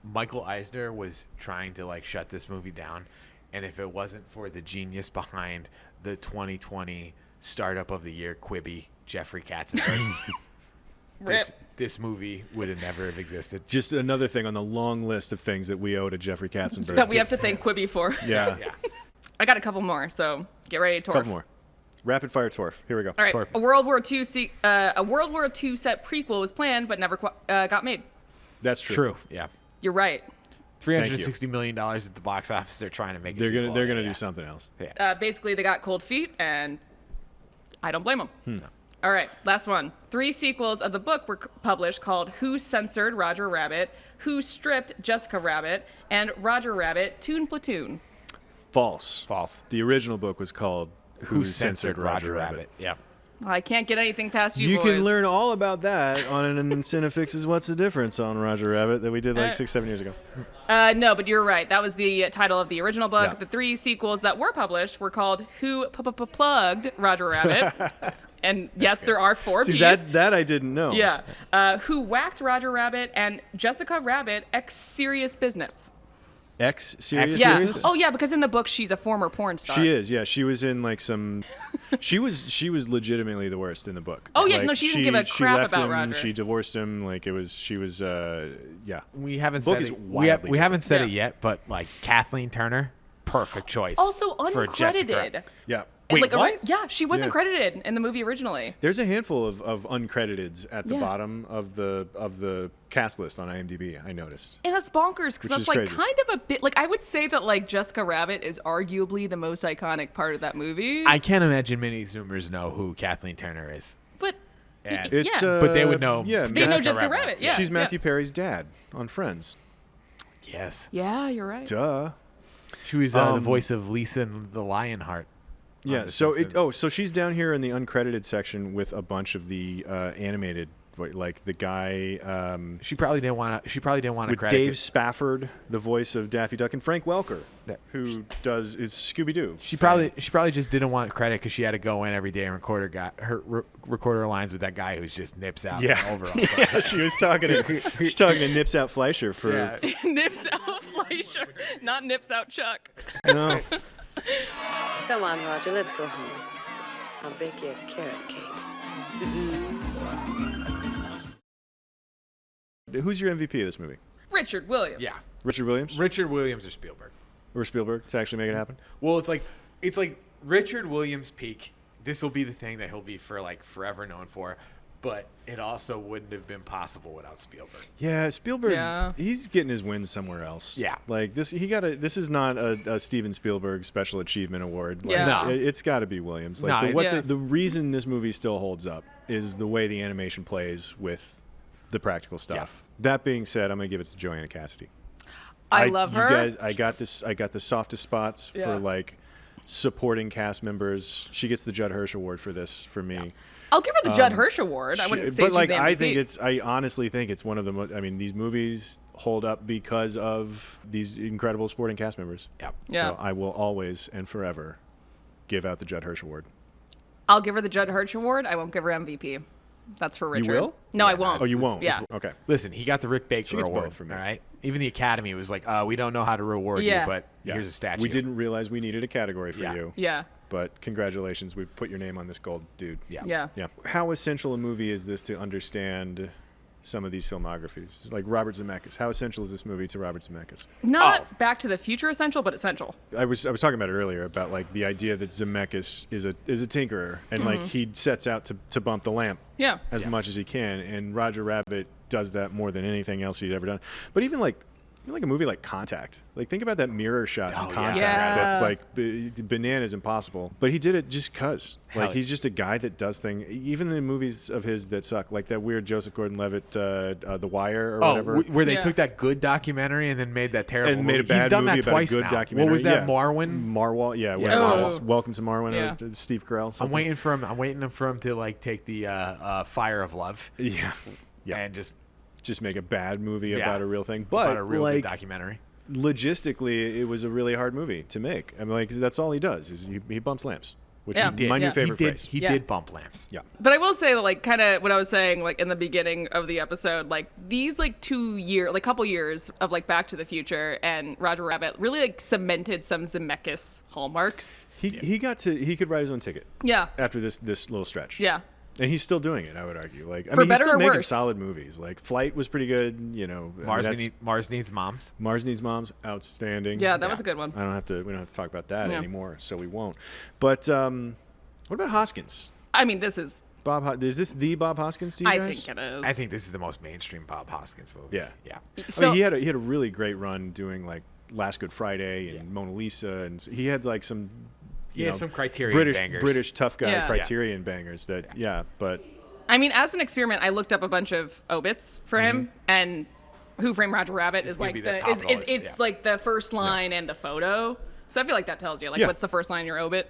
Michael Eisner was trying to like shut this movie down, and if it wasn't for the genius behind the 2020 Startup of the Year Quibi, Jeffrey Katzenberg, Rip. this movie would have never have existed. Just another thing on the long list of things that we owe to Jeffrey Katzenberg. That we have to thank Quibi for. Yeah. Yeah. I got a couple more, so get ready to torf. Couple more. Rapid fire Torf. Here we go. All right. Torf. A World War II set prequel was planned but never got made. That's true. True. Yeah. You're right. $360 million at the box office. They're trying to make. They're gonna Yeah. do something else. Basically, they got cold feet, and I don't blame them. Hmm. All right, last one. 3 sequels of the book were published called Who Censored Roger Rabbit, Who Stripped Jessica Rabbit, and Roger Rabbit Toon Platoon. False. False. The original book was called Who censored Roger Rabbit? Yeah. Well, I can't get anything past you, You boys. can learn all about that on an CineFix's What's the Difference on Roger Rabbit that we did like 6-7 years ago. No, but you're right. That was the title of the original book. Yeah. The 3 sequels that were published were called Who Plugged Roger Rabbit. And yes, there are 4 See, P's. that I didn't know. Yeah. Who Whacked Roger Rabbit and Jessica Rabbit X Serious Business. X Serious Yeah. Business? Oh, yeah, because in the book she's a former porn star. She is, yeah. She was in like some. she was legitimately the worst in the book. Oh, yeah, Like, no, she didn't give a she crap left about him, Roger. She divorced him. Like she was, yeah. We haven't Book said is it. wildly We haven't said it Yeah. yet, but like Kathleen Turner, perfect choice. Also for Jessica. uncredited. Yeah. And, Wait, what? Yeah, she wasn't Yeah. credited in the movie originally. There's a handful of uncrediteds at the Yeah. bottom of the cast list on IMDb. I noticed. And that's bonkers because Which that's is like crazy. kind of a bit like I would say that like Jessica Rabbit is arguably the most iconic part of that movie. I can't imagine many Zoomers know who Kathleen Turner is. but Yeah. It's yeah. But they would know. Yeah, They know Jessica Jessica Rabbit. Rabbit. Yeah, she's Matthew yeah. Perry's dad on Friends. Yes. Yeah, you're right. Duh. She was the voice of Lisa in The Lionheart. Yeah. The So Simpsons. so she's down here in the uncredited section with a bunch of the animated, like the guy. She probably didn't want to. She probably didn't want to With credit. Dave Spafford, the voice of Daffy Duck, and Frank Welker, who is Scooby Doo. She probably just didn't want credit because she had to go in every day and record her lines with that guy who's just nips out. Overalls. Yeah, she was talking to Nips Out Fleischer for. Yeah. Nips out Fleischer, not Nips out Chuck. No. Come on, Roger, let's go home. I'll bake you a carrot cake. Who's your MVP of this movie? Richard Williams. Yeah. Richard Williams Richard Williams or Spielberg. or Spielberg to actually make it happen? Well, it's like Richard Williams' peak. This will be the thing that he'll be forever known for, but it also wouldn't have been possible without Spielberg. Yeah, Spielberg. Yeah. He's getting his wins somewhere else. Yeah. Like this, this is not a Steven Spielberg Special Achievement Award. Like, Yeah. No. It's got to be Williams. Like No, the reason this movie still holds up is the way the animation plays with the practical stuff. That being said, I'm gonna give it to Joanna Cassidy. I love her. You guys, I got the softest spots Yeah. for like supporting cast members. She gets the Judd Hirsch Award for this for me. I'll give her the Judd Hirsch Award. I wouldn't say but she's like the MVP. I honestly think it's one of the most. I mean, these movies hold up because of these incredible supporting cast members. Yep. Yeah. So I will always and forever give out the Judd Hirsch Award. I'll give her the Judd Hirsch Award. I won't give her MVP. That's for Richard. will? No, I Yeah, no, won't. Oh, you won't. Yeah. Okay. Listen, he got the Rick Baker She gets Award both from me. All right. Even the Academy was like, we don't know how to reward Yeah. you, but Yeah. here's a statue. We didn't realize we needed a category for Yeah. you. Yeah. But congratulations, we put your name on this gold, dude. Yeah. Yeah. Yeah. How essential a movie is this to understand some of these filmographies? Like Robert Zemeckis. How essential is this movie to Robert Zemeckis? Not Back to the Future essential, but essential. I was talking about it earlier about like the idea that Zemeckis is a tinkerer and like he sets out to bump the lamp Yeah. as much as he can, and Roger Rabbit does that more than anything else he's ever done. But even like a movie like Contact, like think about that mirror shot Oh, in yeah. Contact. Yeah. That's like bananas impople. But he did it just cause like Hell, he's just a guy that does things. Even in movies of his that suck, like that weird Joseph Gordon-Levitt, The Wire or whatever. Where they Yeah. took that good documentary and then made that terrible And made a movie. bad He's done movie that about twice a good now. documentary. What was that, Yeah. Marwin? Marwal, yeah. Yeah. Oh. Welcome to Marwin, Yeah. Steve Carell. I'm something. waiting for him to like take the Fire of Love Yeah, yeah. and just Make a bad movie Yeah. about a real thing, but about a real like good documentary. logistically, it was a really hard movie to make. I mean, like that's all he does is he bumps lamps, which Yeah. is my new Yeah. favorite phrase. He Yeah. did bump lamps. Yeah. But I will say that, like, kind of what I was saying, like, in the beginning of the episode, like, these, like, couple years of, like, Back to the Future and Roger Rabbit really, like, cemented some Zemeckis hallmarks. He could write his own ticket Yeah. after this little stretch. Yeah. And he's still doing it, I would argue. Like, I For mean, he's better still or making worse. solid movies. Like, Flight was pretty good. You know, Mars Needs Moms. Mars Needs Moms, outstanding. Yeah, that was a good one. We don't have to talk about that Yeah. anymore, so we won't. But what about Hoskins? I mean, this is, Is this the Bob Hoskins to you I guys? think it is. I think this is the most mainstream Bob Hoskins movie. Yeah. Yeah. So, I mean, he had a really great run doing like Last Good Friday and Mona Lisa, and he had like some He had some Criterion British bangers. tough guy Yeah. Criterion bangers that but I mean, as an experiment, I looked up a bunch of obits for him, and Who Framed Roger Rabbit is gonna like be the top of the list, it's yeah. like the first line and the photo. So I feel like that tells you, like, Yeah. what's the first line in your obit?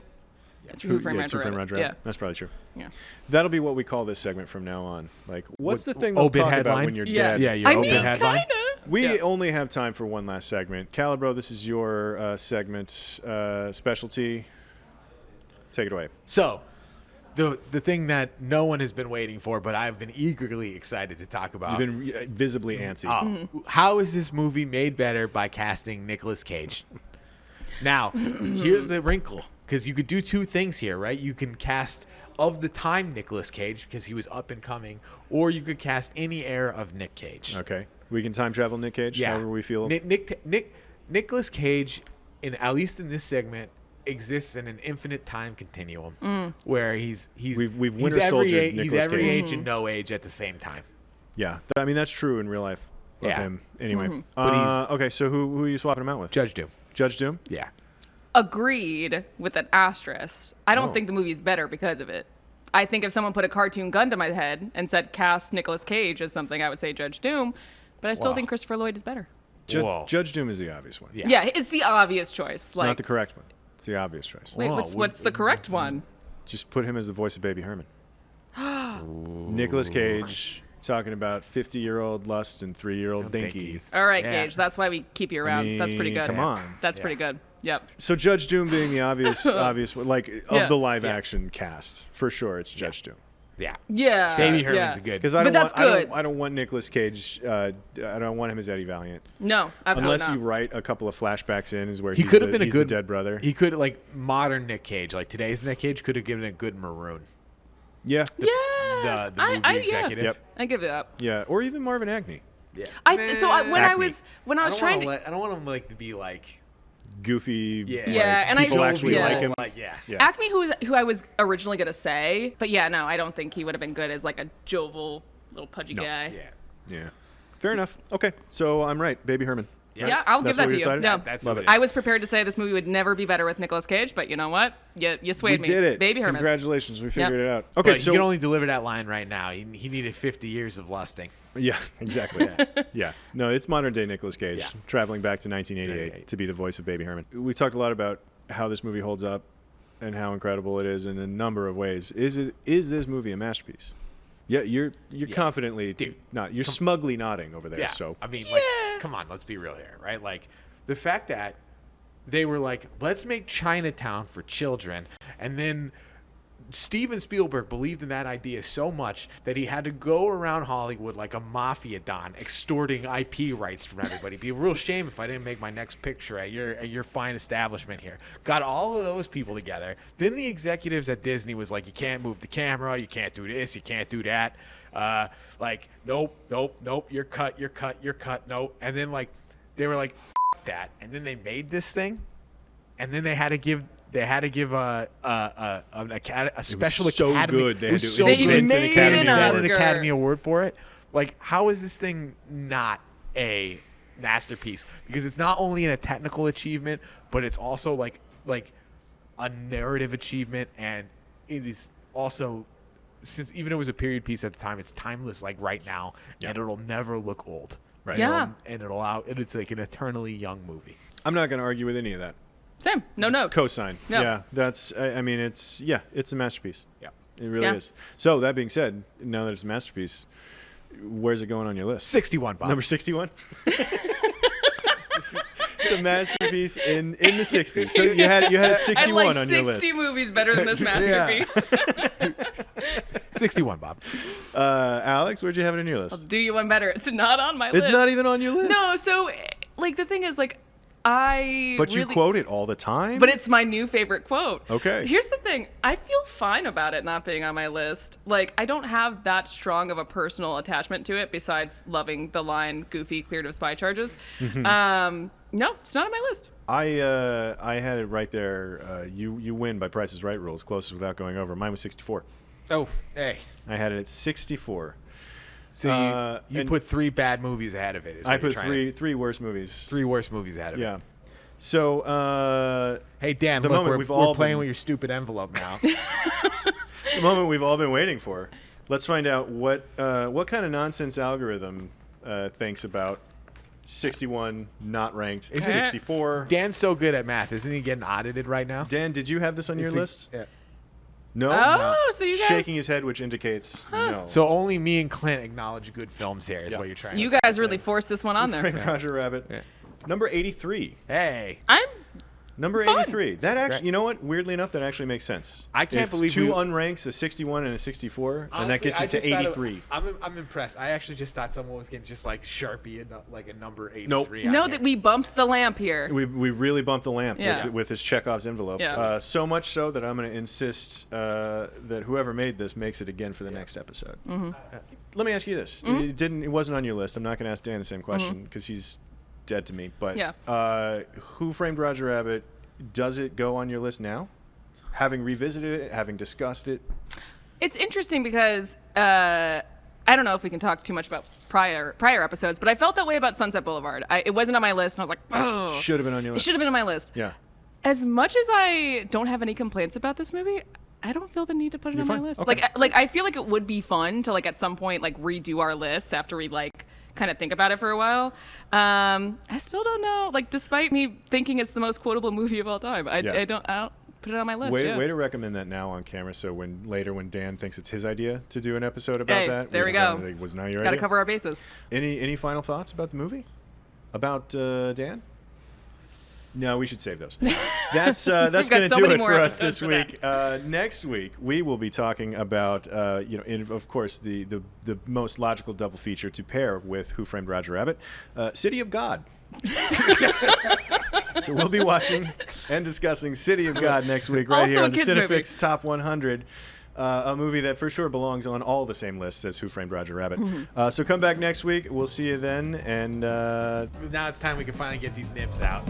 It's Who Framed it's Roger Who Framed Rabbit. Roger Rabbit. Yeah. That's probably true. Yeah. That'll be what we call this segment from now on. Like, what's the thing obit they'll talk about headline? when you're Yeah. dead? Yeah, your I open mean, headline. kinda. We Yeah. only have time for one last segment. Calibro, this is your segment specialty. Take it away. So, the thing that no one has been waiting for, but I've been eagerly excited to talk about. You've been visibly antsy. How is this movie made better by casting Nicolas Cage? Now, here's the wrinkle, because you could do two things here, right? You can cast of the time Nicolas Cage because he was up and coming, or you could cast any era of Nick Cage. Okay. We can time travel Nick Cage, however we feel. Nicolas Cage, at least in this segment, exists in an infinite time continuum where he's We've he's Winter every Soldiered age, he's Nicolas every Cage. age and no age at the same time. Yeah. I mean, that's true in real life of Yeah. him. Anyway. But Okay, so who are you swapping him out with? Judge Doom. Judge Doom? Yeah. Agreed with an asterisk. I don't Oh. think the movie's better because of it. I think if someone put a cartoon gun to my head and said cast Nicolas Cage as something, I would say Judge Doom. But I still Wow. think Christopher Lloyd is better. Whoa. Judge Doom is the obvious one. Yeah. Yeah, it's the obvious choice. It's not the correct one. It's the obvious choice. Wait, Oh, what's the correct one? Just put him as the voice of Baby Herman. Nicolas Cage talking about 50-year-old lust and 3-year-old dinkies. All right, Yeah. Gage. That's why we keep you around. That's pretty good. Come on. That's pretty good. Yep. So Judge Doom being the obvious, like of Yeah. the live action cast, for sure, it's Judge Doom. Yeah. Yeah. Baby Herman's yeah. a good. Because I But don't that's want, good. I don't want Nicolas Cage. I don't want him as Eddie Valiant. No, absolutely Unless not. you write a couple of flashbacks in, is where He he's could have the- been a he's good the dead brother. He could like modern Nick Cage, like today's Nick Cage, could have given a good maroon. Yeah. yeah. The movie executive. Yep. I give it up. Yeah. Or even Marvin Agnew. Yeah. When I was I trying to. I don't want him like to be like. Goofy. Yeah. Yeah, and people I actually yeah. like him. Like yeah. Yeah. Acme, who I was originally gonna say, but yeah, no, I don't think he would have been good as like a jovial little pudgy guy. Yeah. Yeah. Fair enough. Okay. So I'm right. Baby Herman. Yeah, I'll That's give that what to we you. decided? Yeah. That's Love what it. I was prepared to say this movie would never be better with Nicolas Cage, but you know what? You swayed We me. did it. Baby Herman. Congratulations. We figured it out. Okay, Okay. so So he can only deliver that line right now. He needed 50 years of lusting. yeah, exactly. Yeah. No, it's modern day Nicolas Cage Yeah. traveling back to 1988 to be the voice of Baby Herman. We talked a lot about how this movie holds up and how incredible it is in a number of ways. Is this movie a masterpiece? Yeah, you're confidently you're smugly nodding over there. Yeah. So I mean, like, come on, let's be real here, right? Like, the fact that they were like, let's make Chinatown for children, and then Steven Spielberg believed in that idea so much that he had to go around Hollywood like a mafia don, extorting IP rights from everybody. It'd be a real shame if I didn't make my next picture at your fine establishment here. Got all of those people together. Then the executives at Disney was like, you can't move the camera, you can't do this, you can't do that. Like, nope, you're cut, nope. And then like they were like, F that, and then they made this thing, and then they had to give a special so academy. good. They It had was to so invent good. an academy an They had award. an Academy Award for it. Like, how is this thing not a masterpiece? Because it's not only in a technical achievement, but it's also like a narrative achievement, and it is also, since even it was a period piece at the time, it's timeless. Like right now, and it'll never look old. Right. Yeah. And it's like an eternally young movie. I'm not going to argue with any of that. Same. No notes. Cosign. No. Yeah, that's. I mean, it's a masterpiece. Yeah. It really Yeah. is. So that being said, now that it's a masterpiece, where's it going on your list? 61, Bob. Number 61. It's a masterpiece in the 60s. So you had it 61 I like on your list. 60 movies better than this masterpiece. 61, Bob. Alex, where'd you have it in your list? Do you one better? It's not on my list. It's not even on your list. No, so like the thing is like But you quote it all the time. But it's my new favorite quote. Okay. Here's the thing. I feel fine about it not being on my list. Like, I don't have that strong of a personal attachment to it besides loving the line Goofy cleared of spy charges. No, it's not on my list. I had it right there. You win by Price is Right rules. Closest without going over. Mine was 64. Oh, hey. I had it at 64. So you and put 3 bad movies ahead of it. Is I what you're put trying three worst movies. 3 worst movies ahead of Yeah. it. So Hey, Dan, the look, moment we're, we've we're all playing been- with your stupid envelope now. the moment we've all been waiting for. Let's find out what kind of nonsense algorithm thinks about 61 not ranked, Is it- 64. Dan's so good at math. Isn't he getting audited right now? Dan, did you have this on your Is he- list? Yeah. No. Oh, so you guys... Shaking his head, which indicates no. So only me and Clint acknowledge good films here is Yeah. what you're trying You to say. guys really forced this one on there. Frank Roger Rabbit. Yeah. Number 83. Hey. I'm... Number Fun. 83. That actually, Right. you know what? Weirdly enough, that actually makes sense. I can't It's believe two we- unranks, a 61 and a 64, and that gets you to 83. I'm impressed. I actually just thought someone was getting just like Sharpie and like a number 83. Nope. on No, here. that we bumped the lamp here. We really bumped the lamp Yeah. with his Chekhov's envelope. Yeah. So much so that I'm going to insist that whoever made this makes it again for the next episode. Let me ask you this: it wasn't on your list. I'm not going to ask Dan the same question because he's dead to me. But Yeah. Who Framed Roger Rabbit? Does it go on your list now? Having revisited it, having discussed it. It's interesting because I don't know if we can talk too much about prior episodes, but I felt that way about Sunset Boulevard. It wasn't on my list, and I was like, oh. Should have been on your It list. should have been on my list. Yeah. As much as I don't have any complaints about this movie, I don't feel the need to put it on fine. my list. Okay. Like I feel like it would be fun to like at some point like redo our lists after we like kind of think about it for a while. I still don't know. Like, despite me thinking it's the most quotable movie of all time, I don't put it on my list. Way to recommend that now on camera. So when Dan thinks it's his idea to do an episode about that, there we go. It was not your Got to idea. cover our bases. Any final thoughts about the movie? About Dan? No, we should save those. That's going to do it for us this week. Next week, we will be talking about, of course, the most logical double feature to pair with Who Framed Roger Rabbit, City of God. So we'll be watching and discussing City of God next week right Also here a on the kids' CineFix movie. Top 100. A movie that for sure belongs on all the same lists as Who Framed Roger Rabbit. So come back next week. We'll see you then. And Now it's time we can finally get these nibs out.